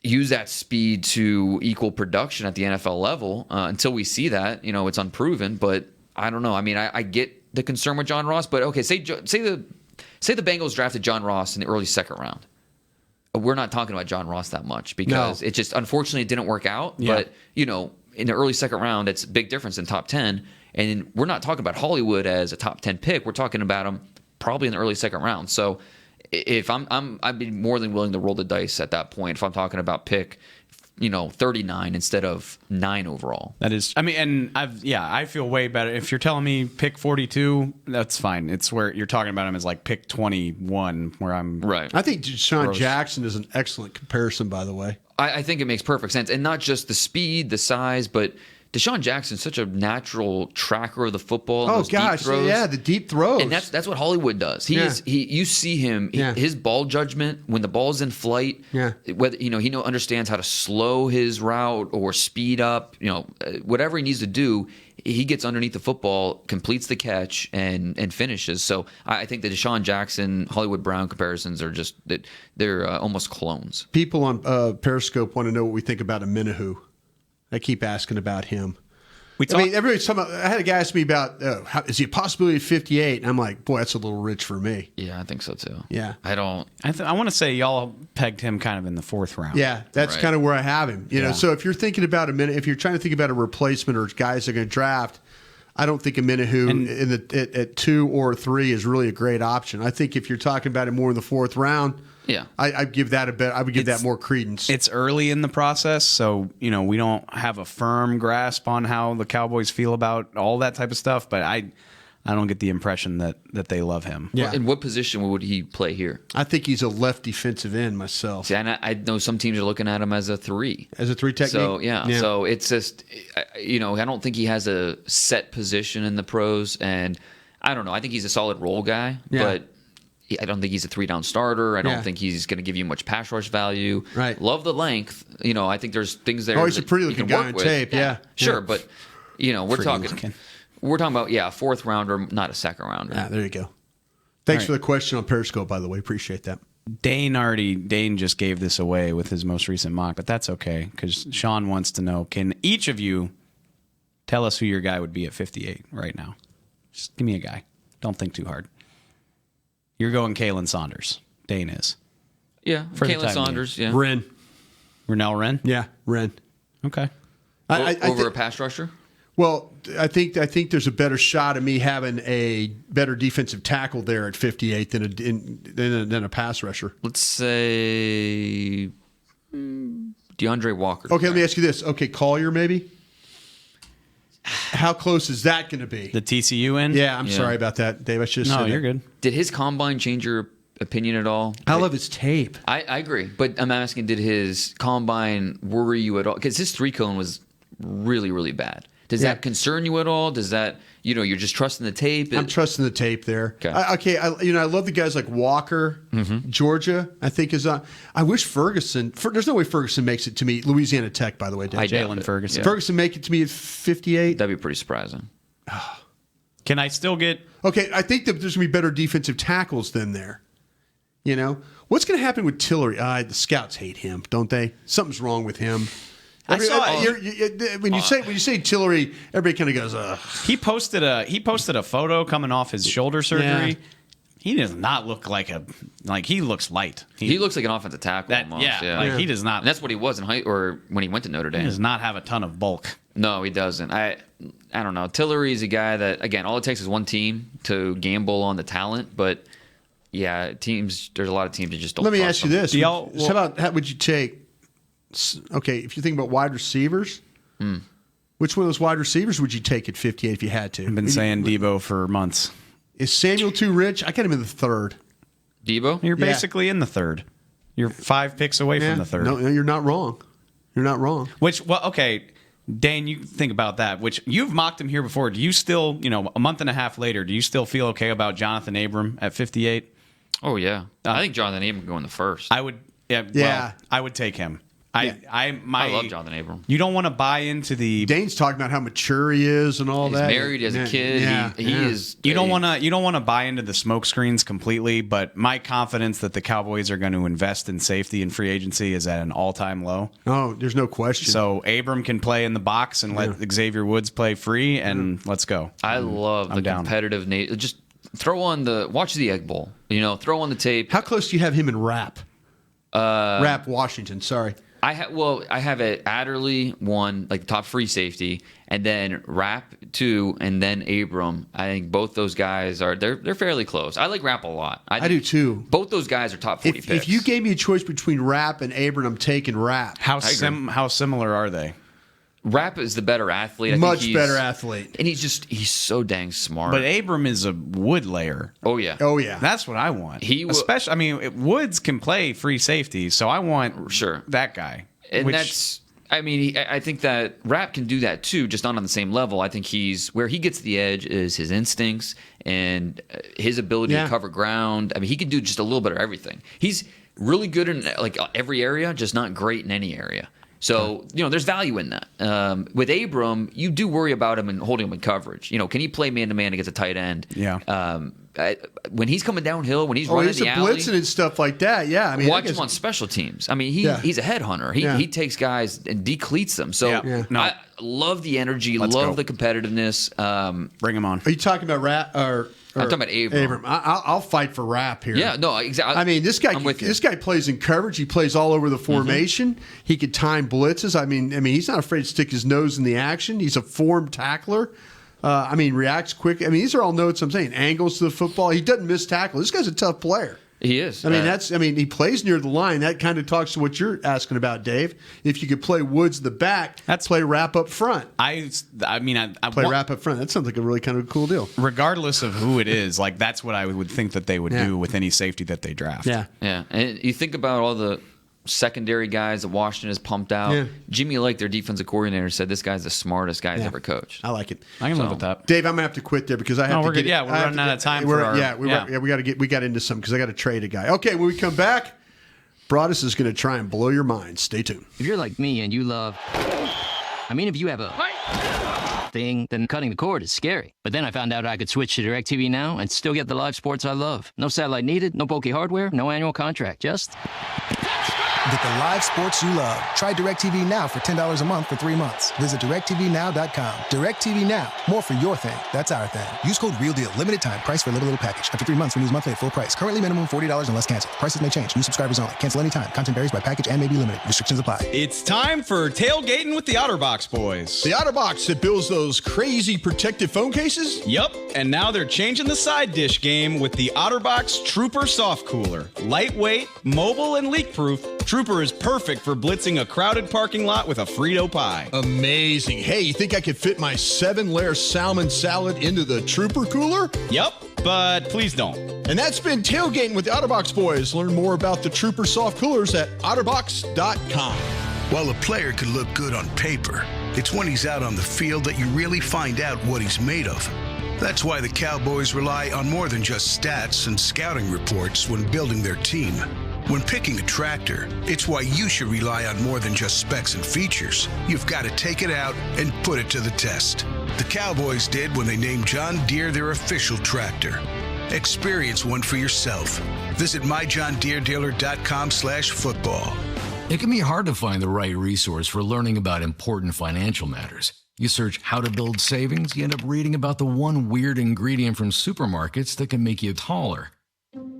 use that speed to equal production at the NFL level. Until we see that, it's unproven. But I don't know. I get the concern with John Ross, but okay, say the Bengals drafted John Ross in the early 2nd round. we're not talking about John Ross that much because it just unfortunately it didn't work out. Yeah. But in the early second round, it's a big difference in top 10. And we're not talking about Hollywood as a top 10 pick. We're talking about him probably in the early second round. So if I'd be more than willing to roll the dice at that point if I'm talking about pick 39 instead of 9 overall. That is, I feel way better. If you're telling me pick 42, that's fine. It's where you're talking about him as like pick 21, where I'm right. I think Deshaun Jackson is an excellent comparison, by the way. I think it makes perfect sense, and not just the speed, the size, but Deshaun Jackson's such a natural tracker of the football. Oh gosh, the deep throws, and that's what Hollywood does. You see him, his ball judgment when the ball's in flight. Yeah, whether he understands how to slow his route or speed up. Whatever he needs to do, he gets underneath the football, completes the catch, and finishes. So I think the Deshaun Jackson Hollywood Brown comparisons are just they're almost clones. People on Periscope want to know what we think about Amenahu. I keep asking about him. Everybody's talking about. I had a guy ask me about is he a possibility of 58? And I'm like, boy, that's a little rich for me. Yeah, I think so too. Yeah, I don't. I want to say y'all pegged him kind of in the 4th round. Yeah, that's kind of where I have him. You know, so if you're thinking about if you're trying to think about a replacement or guys that are going to draft, I don't think Amenahu at 2 or 3 is really a great option. I think if you're talking about it more in the 4th round. Yeah, I'd give that a bit. I would give that more credence. It's early in the process, so we don't have a firm grasp on how the Cowboys feel about all that type of stuff. But I don't get the impression that they love him. Yeah. In what position would he play here? I think he's a left defensive end myself. See, and I know some teams are looking at him as a 3. As a 3 technique? So, so it's just, I don't think he has a set position in the pros. And I don't know. I think he's a solid role guy, but I don't think he's a 3-down starter. I don't think he's going to give you much pass rush value. Right. Love the length. I think there's things there. Oh, he's a pretty looking guy on tape. Yeah. Sure, but we're talking about 4th rounder, not a 2nd rounder. Yeah, there you go. Thanks for the question on Periscope, by the way. Appreciate that. Dane just gave this away with his most recent mock, but that's okay because Sean wants to know: can each of you tell us who your guy would be at 58 right now? Just give me a guy. Don't think too hard. You're going Kalen Saunders. Dane is. Yeah, Kalen Saunders. Yeah, Wren. Renell Wren. Yeah, Wren. Okay. Over a pass rusher. Well, I think there's a better shot of me having a better defensive tackle there at 58 than a pass rusher. Let's say DeAndre Walker. Okay, let me ask you this. Okay, Collier maybe. How close is that going to be? The TCU end? Yeah, I'm sorry about that, Dave. I should have said you're good. Did his combine change your opinion at all? I love his tape. I agree. But I'm asking, did his combine worry you at all? Because his 3-cone was really, really bad. Does that concern you at all? Does that, you're just trusting the tape? I'm trusting the tape there. Okay. I love the guys like Walker, Georgia, I think is on. I wish Ferguson, there's no way Ferguson makes it to me. Louisiana Tech, by the way. Jalen Ferguson. Ferguson make it to me at 58? That'd be pretty surprising. Can I still get... Okay, I think that there's going to be better defensive tackles than there. What's going to happen with Tillery? The scouts hate him, don't they? Something's wrong with him. When you say Tillery, everybody kind of goes, He posted a photo coming off his shoulder surgery. Yeah. He does not look he looks light. He looks like an offensive tackle almost. He does not. And that's what he was in height or when he went to Notre Dame. He does not have a ton of bulk. No, he doesn't. I don't know. Tillery is a guy that, again, all it takes is one team to gamble on the talent, but there's a lot of teams that just don't. Let me ask you this. How would you take, okay, if you think about wide receivers, which one of those wide receivers would you take at 58 if you had to? I've been saying Debo for months. Is Samuel too rich? I got him in the 3rd. Debo? You're basically in the 3rd. You're 5 picks away from the 3rd. No, you're not wrong. You're not wrong. Dane, you think about that, which you've mocked him here before. Do you still, a month and a half later, do you still feel okay about Jonathan Abram at 58? Oh, yeah. I think Jonathan Abram go in the 1st. I would, well, I would take him. I love Jonathan Abram. You don't want to buy into the. Dane's talking about how mature he is and all that. He's married as a kid. He is. You don't want to buy into the smoke screens completely, but my confidence that the Cowboys are going to invest in safety and free agency is at an all-time low. Oh, there's no question. So Abram can play in the box and let Xavier Woods play free, and let's go. I love the competitive nature. Just watch the Egg Bowl. Throw on the tape. How close do you have him in rap? Rap Washington, sorry. I have it Adderley 1, like the top free safety, and then Rapp 2, and then Abram. I think both those guys they're fairly close. I like Rapp a lot. I do too. Both those guys are top 40 picks. If you gave me a choice between Rapp and Abram, I'm taking Rapp. How similar are they? Rapp is the better athlete. Much better athlete. And he's so dang smart. But Abram is a wood layer. Oh, yeah. That's what I want. Woods can play free safety, so I want that guy. And I think that Rapp can do that too, just not on the same level. I think where he gets the edge is his instincts and his ability to cover ground. I mean, he can do just a little bit of everything. He's really good in like every area, just not great in any area. So, there's value in that. With Abram, you do worry about him and holding him in coverage. Can he play man-to-man against a tight end? Yeah. When he's coming downhill, when he's running the alley. Blitzing and stuff like that, yeah. Watch him on special teams. I mean, he's a headhunter. He takes guys and decleats them. So I love the energy, love the competitiveness. Bring him on. Are you talking about Rapp or I'm talking about Abram. I'll fight for Rapp here. Yeah, no, exactly. I mean, this guy plays in coverage. He plays all over the formation. Mm-hmm. He can time blitzes. I mean, he's not afraid to stick his nose in the action. He's a formed tackler. Reacts quick. I mean, these are all notes I'm saying. Angles to the football. He doesn't miss tackle. This guy's a tough player. He is. He plays near the line. That kind of talks to what you're asking about, Dave. If you could play Woods the back, play Rapp up front. I play Rapp up front. That sounds like a really kind of cool deal. Regardless of who it is, like that's what I would think that they would do with any safety that they draft. Yeah. And you think about all the secondary guys that Washington has pumped out. Yeah. Jimmy Lake, their defensive coordinator, said this guy's the smartest guy he's ever coached. I like it. I can live with that. Dave, I'm gonna have to quit there because I have to get. We're running out of time. We got into some because I got to trade a guy. Okay, when we come back, Broadus is going to try and blow your mind. Stay tuned. If you're like me and you love, if you have a thing, then cutting the cord is scary. But then I found out I could switch to DirecTV Now and still get the live sports I love. No satellite needed, no bulky hardware, no annual contract, just get the live sports you love. Try DirecTV Now for $10 a month for 3 months. Visit DirecTVNow.com. DirecTV Now. More for your thing. That's our thing. Use code REALDEAL. Limited time. Price for a little package. After 3 months, renews monthly at full price. Currently minimum $40 unless canceled. Prices may change. New subscribers only. Cancel anytime. Content varies by package and may be limited. Restrictions apply. It's time for tailgating with the OtterBox boys. The OtterBox that builds those crazy protective phone cases? Yup. And now they're changing the side dish game with the OtterBox Trooper Soft Cooler. Lightweight, mobile, and leak-proof, Trooper is perfect for blitzing a crowded parking lot with a Frito pie. Amazing. Hey, you think I could fit my 7-layer salmon salad into the Trooper cooler? Yep, but please don't. And that's been Tailgating with the OtterBox boys. Learn more about the Trooper soft coolers at otterbox.com. While a player could look good on paper, it's when he's out on the field that you really find out what he's made of. That's why the Cowboys rely on more than just stats and scouting reports when building their team. When picking a tractor, it's why you should rely on more than just specs and features. You've got to take it out and put it to the test. The Cowboys did when they named John Deere their official tractor. Experience one for yourself. Visit myjohndeeredealer.com/football. It can be hard to find the right resource for learning about important financial matters. You search how to build savings, you end up reading about the one weird ingredient from supermarkets that can make you taller.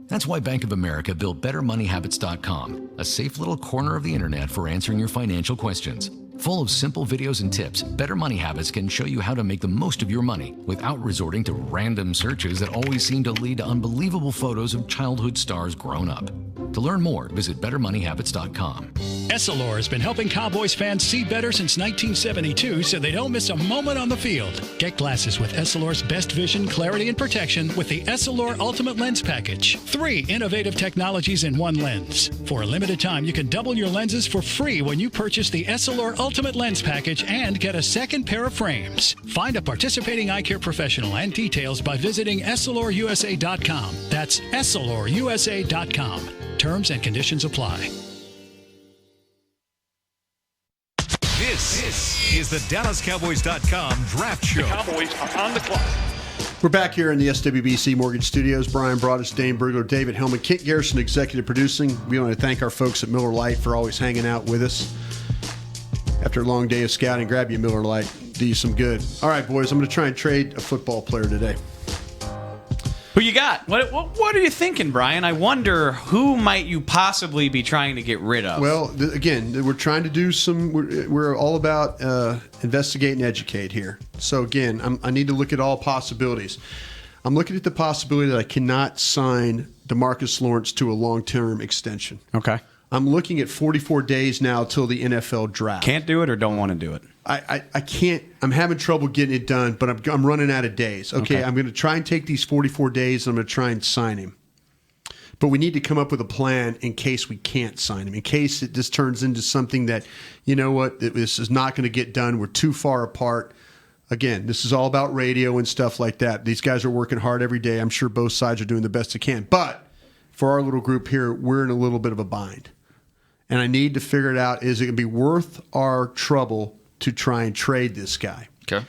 That's why Bank of America built BetterMoneyHabits.com, a safe little corner of the internet for answering your financial questions. Full of simple videos and tips, Better Money Habits can show you how to make the most of your money without resorting to random searches that always seem to lead to unbelievable photos of childhood stars grown up. To learn more, visit BetterMoneyHabits.com. Essilor has been helping Cowboys fans see better since 1972 so they don't miss a moment on the field. Get glasses with Essilor's best vision, clarity, and protection with the Essilor Ultimate Lens Package. 3 innovative technologies in one lens. For a limited time, you can double your lenses for free when you purchase the Essilor Ultimate Lens Package and get a second pair of frames. Find a participating eye care professional and details by visiting EssilorUSA.com. That's EssilorUSA.com. Terms and conditions apply. This is the DallasCowboys.com Draft Show. The Cowboys are on the clock. We're back here in the SWBC Mortgage Studios. Brian Broadus, Dane Brugler, David Hellman, Kent Garrison, executive producing. We want to thank our folks at Miller Lite for always hanging out with us. After a long day of scouting, grab you a Miller Lite. Do you some good. All right, boys, I'm going to try and trade a football player today. Who you got? What are you thinking, Brian? I wonder who might you possibly be trying to get rid of? Well, again, we're trying to do some. We're all about investigate and educate here. So again, I need to look at all possibilities. I'm looking at the possibility that I cannot sign DeMarcus Lawrence to a long-term extension. Okay. I'm looking at 44 days now till the NFL draft. Can't do it or don't want to do it? I can't. I'm having trouble getting it done, but I'm running out of days. Okay, I'm going to try and take these 44 days, and I'm going to try and sign him. But we need to come up with a plan in case we can't sign him, in case it just turns into something that, you know what, this is not going to get done. We're too far apart. Again, this is all about radio and stuff like that. These guys are working hard every day. I'm sure both sides are doing the best they can. But for our little group here, we're in a little bit of a bind. And I need to figure it out. Is it going to be worth our trouble to try and trade this guy? Okay.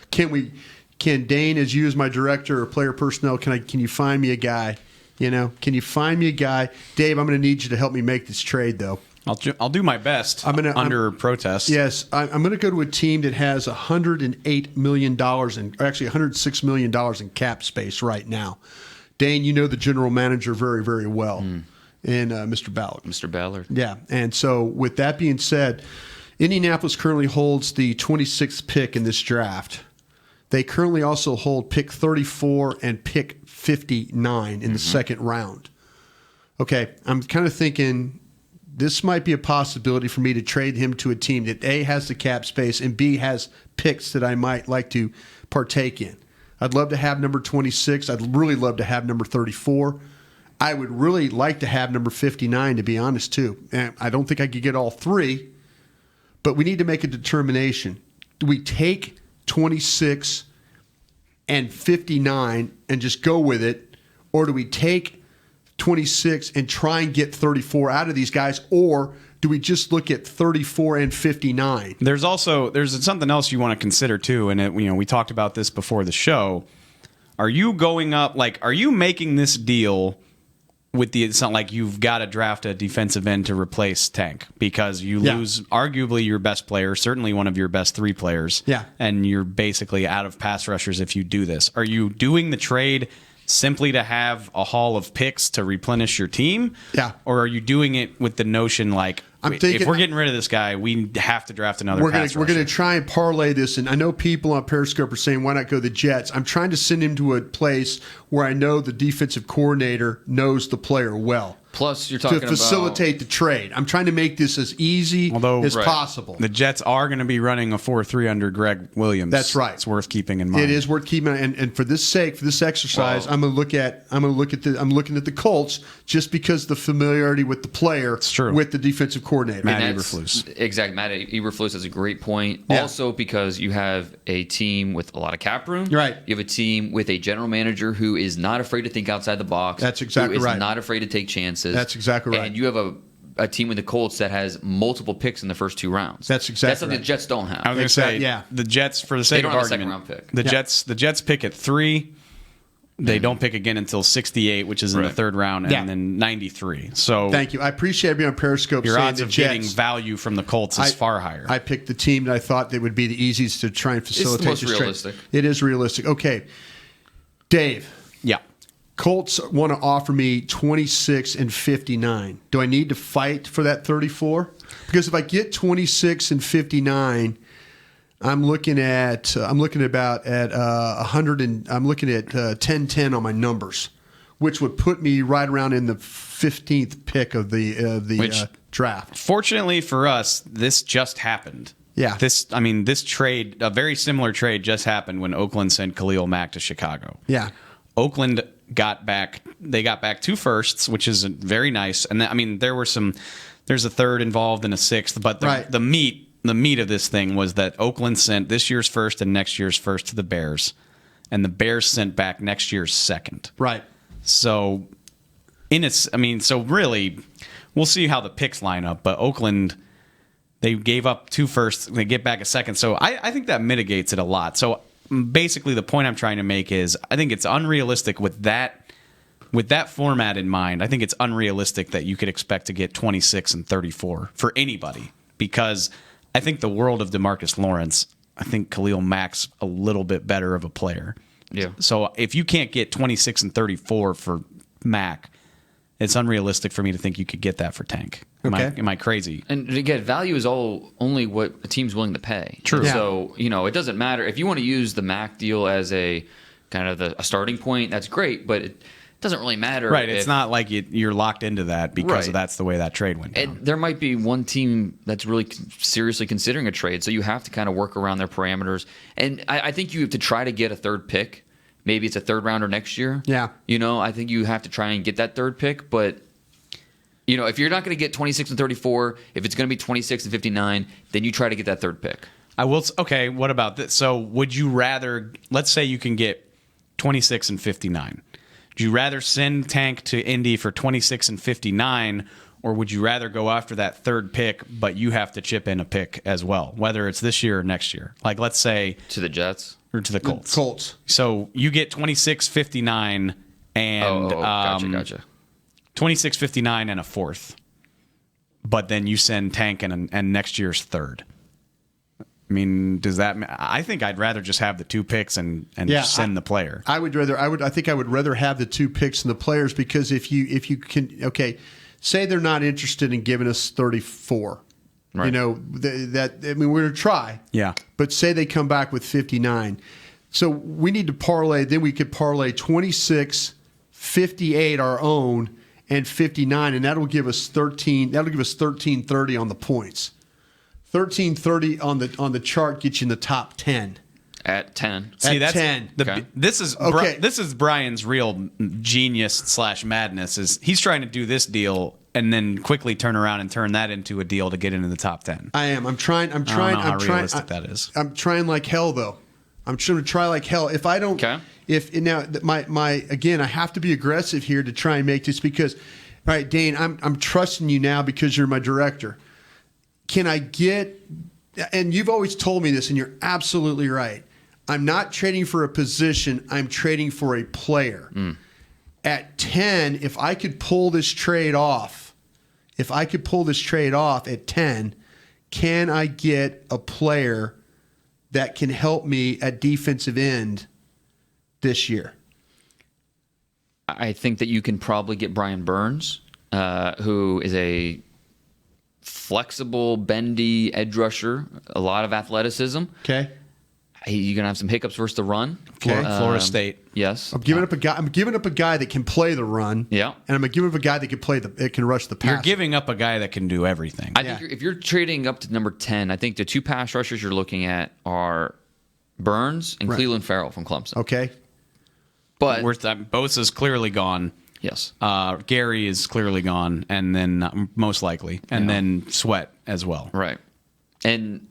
Can Dane, as you as my director or player personnel, can you find me a guy? Can you find me a guy? Dave, I'm going to need you to help me make this trade, though. I'll do my best under protest. Yes, I'm going to go to a team that has $108 million actually $106 million in cap space right now. Dane, you know the general manager very, very well, and Mr. Ballard. Mr. Ballard. Yeah, and so with that being said, Indianapolis currently holds the 26th pick in this draft. They currently also hold pick 34 and pick 59 in the second round. Okay, I'm kind of thinking this might be a possibility for me to trade him to a team that A, has the cap space, and B, has picks that I might like to partake in. I'd love to have number 26. I'd really love to have number 34. I would really like to have number 59, to be honest, too. And I don't think I could get all three, but we need to make a determination. Do we take 26 and 59 and just go with it, or do we take 26 and try and get 34 out of these guys, or do we just look at 34 and 59? There's something else you want to consider too, and we talked about this before the show. Are you going up? Are you making this deal with it's not like you've got to draft a defensive end to replace Tank because you lose arguably your best player, certainly one of your best three players, and you're basically out of pass rushers if you do this. Are you doing the trade simply to have a haul of picks to replenish your team? Yeah. Or are you doing it with the notion if we're getting rid of this guy, we have to draft another pass rusher? We're going to try and parlay this, and I know people on Periscope are saying, why not go the Jets? I'm trying to send him to a place where I know the defensive coordinator knows the player well. Plus, you're talking to facilitate the trade. I'm trying to make this as easy as possible. The Jets are going to be running a 4-3 under Greg Williams. That's right. It's worth keeping in mind. It is worth keeping, and for this exercise, I'm looking at the Colts just because the familiarity with the player, with the defensive coordinator, Matt Eberflus. Exactly, Matt Eberflus has a great point. Yeah. Also, because you have a team with a lot of cap room. Right. You have a team with a general manager who is not afraid to think outside the box. That's exactly right. Who is not afraid to take chances. That's exactly right. And you have a team with the Colts that has multiple picks in the first two rounds. That's exactly something the Jets don't have. I was going to say, the Jets, for the sake of argument, they don't have a second round pick. The Jets pick at 3. They don't pick again until 68, which is in the third round, and then 93. So thank you. I appreciate being on Periscope. Your saying odds of Jets, getting value from the Colts is far higher. I picked the team that I thought they would be the easiest to try and facilitate. It's the most realistic. It is realistic. Okay, Dave. Yeah. Colts want to offer me 26 and 59. Do I need to fight for that 34? Because if I get 26 and 59, I'm looking at 100 and I'm looking at 10-10 on my numbers, which would put me right around in the 15th pick of the draft. Fortunately for us, this just happened. Yeah. This trade, a very similar trade, just happened when Oakland sent Khalil Mack to Chicago. Yeah. Oakland got back 2 firsts, which is very nice. And there's a third involved and a sixth, but the meat of this thing was that Oakland sent this year's first and next year's first to the Bears, and the Bears sent back next year's second. Right. So really, we'll see how the picks line up, but Oakland, they gave up 2 firsts, they get back a second. So I think that mitigates it a lot. So basically, the point I'm trying to make is I think it's unrealistic with that format in mind. I think it's unrealistic that you could expect to get 26 and 34 for anybody, because I think the world of DeMarcus Lawrence, I think Khalil Mack's a little bit better of a player. Yeah. So if you can't get 26 and 34 for Mac, it's unrealistic for me to think you could get that for Tank. Am I crazy? And again, value is only what a team's willing to pay. True. Yeah. So, it doesn't matter. If you want to use the Mac deal as a kind of a starting point, that's great, but it doesn't really matter. Right. It's not like you're locked into that because that's the way that trade went down. And there might be one team that's really seriously considering a trade, so you have to kind of work around their parameters. And I think you have to try to get a third pick. Maybe it's a third rounder next year. Yeah. I think you have to try and get that third pick, but if you're not going to get 26 and 34, if it's going to be 26 and 59, then you try to get that third pick. I will. Okay, what about this? So would you rather, let's say you can get 26 and 59. Would you rather send Tank to Indy for 26 and 59, or would you rather go after that third pick, but you have to chip in a pick as well, whether it's this year or next year? Like, let's say to the Jets or to the Colts. Colts. So you get 26, 59, and gotcha. 26, 59, and a fourth. But then you send Tank and next year's third. I mean, does that? I think I'd rather just have the 2 picks and just send the player. I think I would rather have the 2 picks and the players, because if you can, say they're not interested in giving us 34. Right. We're going to try. Yeah. But say they come back with 59. So we need to parlay. Then we could parlay 26, 58 our own, and 59, and that'll give us 13. That'll give us 1330 on the points. 1330 on the chart gets you in the top 10. At 10. See, at that's 10. This is Brian's real genius / madness. Is he's trying to do this deal and then quickly turn around and turn that into a deal to get into the top 10. I am. I'm trying. I don't know how realistic that is. I'm trying like hell, though. I'm trying to try like hell. If I don't, if now my again, I have to be aggressive here to try and make this, because, all right, Dane, I'm trusting you now because you're my director. Can I get? And you've always told me this, and you're absolutely right. I'm not trading for a position. I'm trading for a player. At 10, if I could pull this trade off, at 10, can I get a player that can help me at defensive end this year? I think that you can probably get Brian Burns, who is a flexible, bendy edge rusher, a lot of athleticism. Okay. You're gonna have some hiccups versus the run. Okay. Florida State. Yes. I'm giving up a guy that can play the run. Yeah. And I'm giving up a guy that can rush the pass. You're giving up a guy that can do everything. I think if you're trading up to number 10, I think the 2 pass rushers you're looking at are Burns and Cleveland Farrell from Clemson. Okay. But Bosa's clearly gone. Yes. Gary is clearly gone, and then most likely, and then Sweat as well. Right. And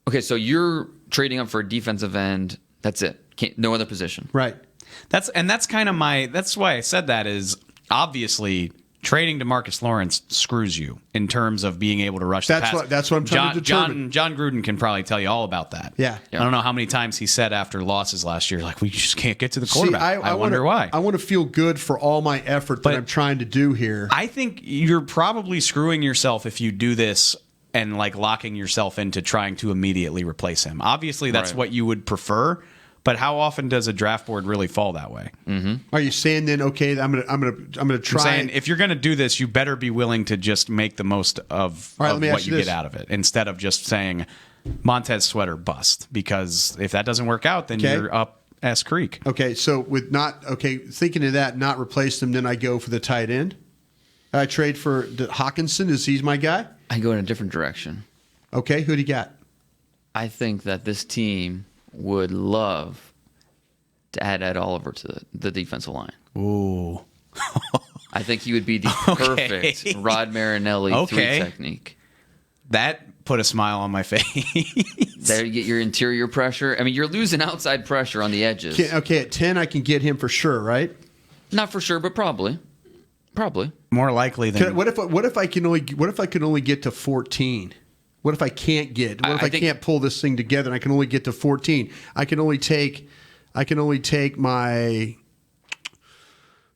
okay, so you're trading up for a defensive end. That's it. No other position. Right. That's kind of that's why I said that is obviously trading DeMarcus Lawrence screws you in terms of being able to rush the pass. That's what I'm trying to determine. John Gruden can probably tell you all about that. Yeah. I don't know how many times he said after losses last year, like, we just can't get to the quarterback. I wonder why. I want to feel good for all my effort that I'm trying to do here. I think you're probably screwing yourself if you do this and like locking yourself into trying to immediately replace him. Obviously, that's what you would prefer. But how often does a draft board really fall that way? Mm-hmm. Are you saying then, okay, I'm gonna try? I'm saying if you're gonna do this, you better be willing to just make the most of what you get out of it, instead of just saying Montez Sweat or bust. Because if that doesn't work out, then you're up ass creek. Okay, so thinking of that, not replace them, then I go for the tight end. I trade for Hawkinson. Is he my guy? I go in a different direction. Okay, who do you got? I think that this team would love to add Ed Oliver to the defensive line. Ooh. I think he would be the perfect Rod Marinelli 3 technique. That put a smile on my face. There you get your interior pressure. I mean, you're losing outside pressure on the edges. Okay, at 10, I can get him for sure, right? Not for sure, but probably. More likely than. What if I can only get to 14? What if I can't get? What if I can't pull this thing together and I can only get to 14? I can only take my.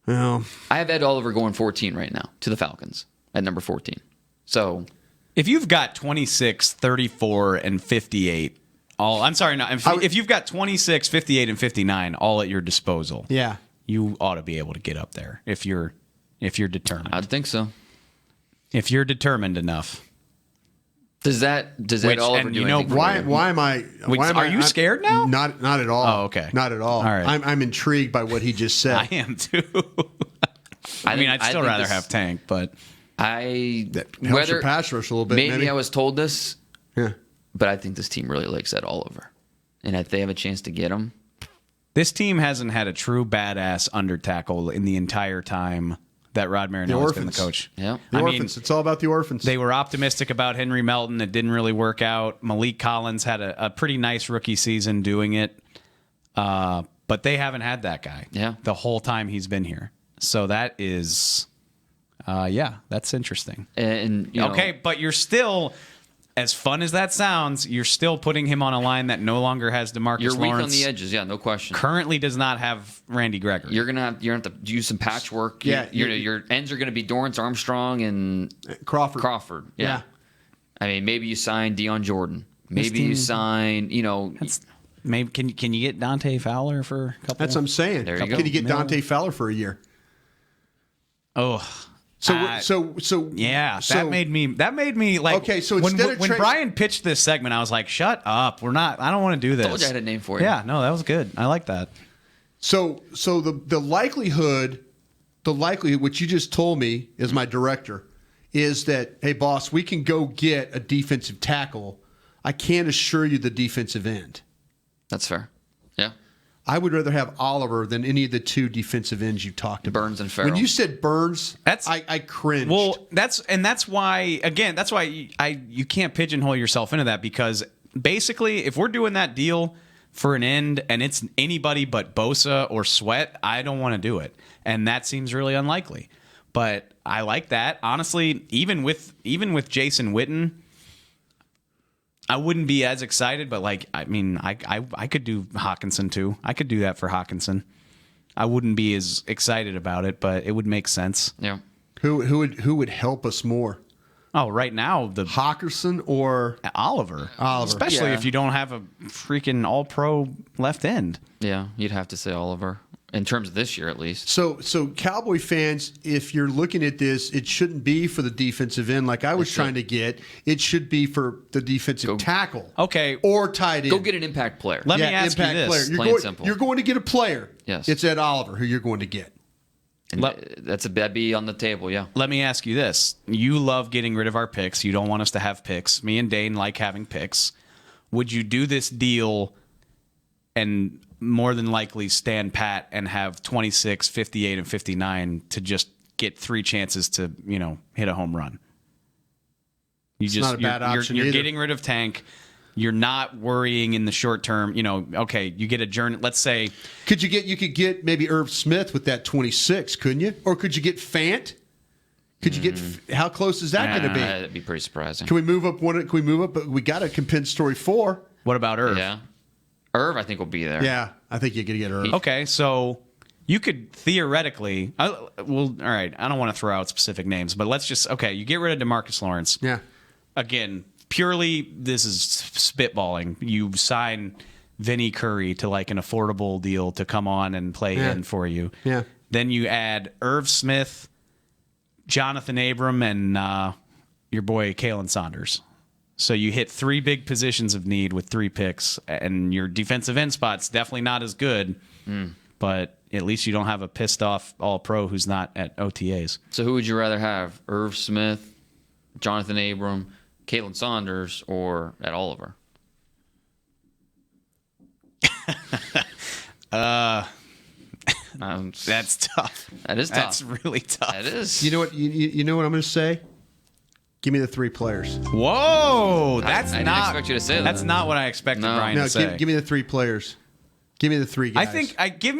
Well, I have Ed Oliver going 14 right now to the Falcons at number 14. So if you've got 26, 34, and 58 I'm sorry. No, if you've got 26, 58, and 59 all at your disposal, yeah, you ought to be able to get up there if you're determined. I'd think so. If you're determined enough. Does that Oliver do anything? Why am I? Are you scared now? Not at all. Oh, okay. Not at all. All right. I'm intrigued by what he just said. I am too. I'd still rather have Tank, but that helps your pass rush a little bit. Maybe I was told this. Yeah. But I think this team really likes Ed Oliver, and if they have a chance to get him, this team hasn't had a true badass under tackle in the entire time that Rod Marinelli has been the coach. Yeah, the orphans. It's all about the orphans. They were optimistic about Henry Melton. It didn't really work out. Malik Collins had a pretty nice rookie season doing it, but they haven't had that guy. Yeah, the whole time he's been here. So that is, that's interesting. And okay, but you're still. As fun as that sounds, you're still putting him on a line that no longer has DeMarcus Lawrence. You're weak on the edges, yeah, no question. Currently does not have Randy Gregory. You're gonna have to use some patchwork. Yeah, your ends are gonna be Dorrance Armstrong and Crawford. Yeah. I mean, maybe you sign Deion Jordan. Maybe you sign, maybe can you get Dante Fowler for a couple? That's what I'm saying. There you go. Can you get Dante Fowler for a year? So that made me like. Okay, so when instead of Brian pitched this segment, I was like, "Shut up, we're not. I don't want to do this." Told you I had a name for you. Yeah, no, that was good. I like that. So the likelihood, which you just told me as my director, is that, hey boss, we can go get a defensive tackle. I can't assure you the defensive end. That's fair. Yeah. I would rather have Oliver than any of the two defensive ends you talked about. Burns and Farrell. When you said Burns, I cringed. Well, that's why you can't pigeonhole yourself into that, because basically if we're doing that deal for an end and it's anybody but Bosa or Sweat, I don't want to do it. And that seems really unlikely. But I like that. Honestly, even with Jason Witten, I wouldn't be as excited, but I could do Hawkinson too. I could do that for Hawkinson. I wouldn't be as excited about it, but it would make sense. Yeah. Who would help us more? Oh, right now the Hawkinson or Oliver, especially if you don't have a freaking All-Pro left end. Yeah, you'd have to say Oliver. In terms of this year, at least. So Cowboy fans, if you're looking at this, it shouldn't be for the defensive end like I was trying to get. It should be for the defensive tackle. Okay. Or tight end. Go get an impact player. Let me ask you this. You're going to get a player. Yes. It's Ed Oliver who you're going to get. And that'd be on the table, yeah. Let me ask you this. You love getting rid of our picks. You don't want us to have picks. Me and Dane like having picks. Would you do this deal and more than likely stand pat and have 26, 58, and 59 to just get 3 chances to, hit a home run? It's not a bad option You're either. getting rid of Tank. You're not worrying in the short term. Okay, you get a journey. Let's say you could get maybe Irv Smith with that 26, couldn't you? Or could you get Fant? Could you get? How close is that going to be? That'd be pretty surprising. Can we move up one? Can we move up? But we got a compensatory 4. What about Irv? Yeah. Irv, I think, will be there. Yeah, I think you're going to get Irv. Okay, so you could theoretically, all right, I don't want to throw out specific names, but let's just, you get rid of DeMarcus Lawrence. Yeah. Again, purely, this is spitballing. You sign Vinny Curry to like an affordable deal to come on and play in for you. Yeah. Then you add Irv Smith, Jonathan Abram, and your boy Kalen Saunders. So you hit 3 big positions of need with 3 picks, and your defensive end spot's definitely not as good, but at least you don't have a pissed off All-Pro who's not at OTAs. So who would you rather have, Irv Smith, Jonathan Abram, Kalen Saunders, or Ed Oliver? That's tough. That is tough. That's really tough. That is. You know what? You know what I'm going to say? Give me the 3 players. Whoa, I didn't expect you to say that. That's not what I expected Brian to say. Give me the 3 players. Give me the 3 guys. I think give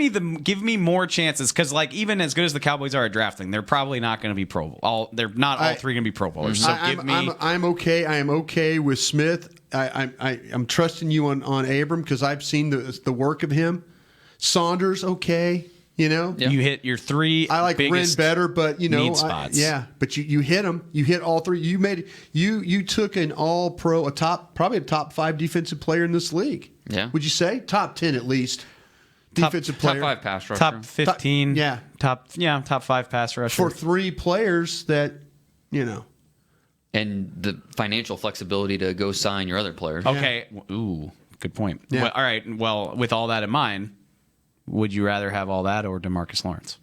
me more chances, because even as good as the Cowboys are at drafting, they're probably not going to be Pro Bowl. They're not all 3 going to be Pro Bowlers. So I'm okay. I am okay with Smith. I'm trusting you on Abram because I've seen the work of him. Saunders, okay. You know, You hit your three. I like Ren better, but need spots. but you hit them. You hit all three. You took an All-Pro, probably a top 5 defensive player in this league. Yeah, would you say top 10 at least? Defensive player, top 5 pass rusher, top 15. Top 5 pass rusher for 3 players that and the financial flexibility to go sign your other players. Okay, ooh, good point. Yeah. Well, all right, well, with all that in mind. Would you rather have all that or DeMarcus Lawrence?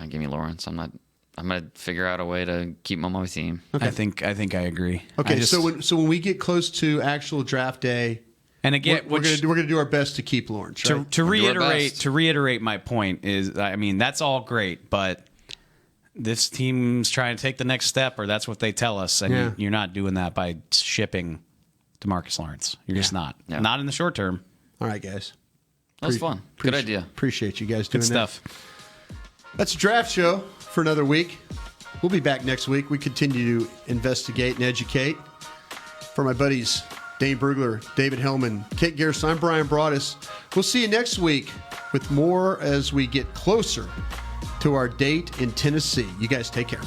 Give me Lawrence. I'm going to figure out a way to keep him on my team. Okay. I think I agree. Okay, so when we get close to actual draft day, and again, we're going to do our best to keep Lawrence. Right? To reiterate my point is, I mean, that's all great, but this team's trying to take the next step, or that's what they tell us, and you're not doing that by shipping DeMarcus Lawrence. You're just not. Yeah. Not in the short term. All right, guys. That was fun. Good idea. Appreciate you guys doing Good stuff. That's a draft show for another week. We'll be back next week. We continue to investigate and educate. For my buddies Dane Brugler, David Hellman, Kate Garrison, I'm Brian Broaddus. We'll see you next week with more as we get closer to our date in Tennessee. You guys take care.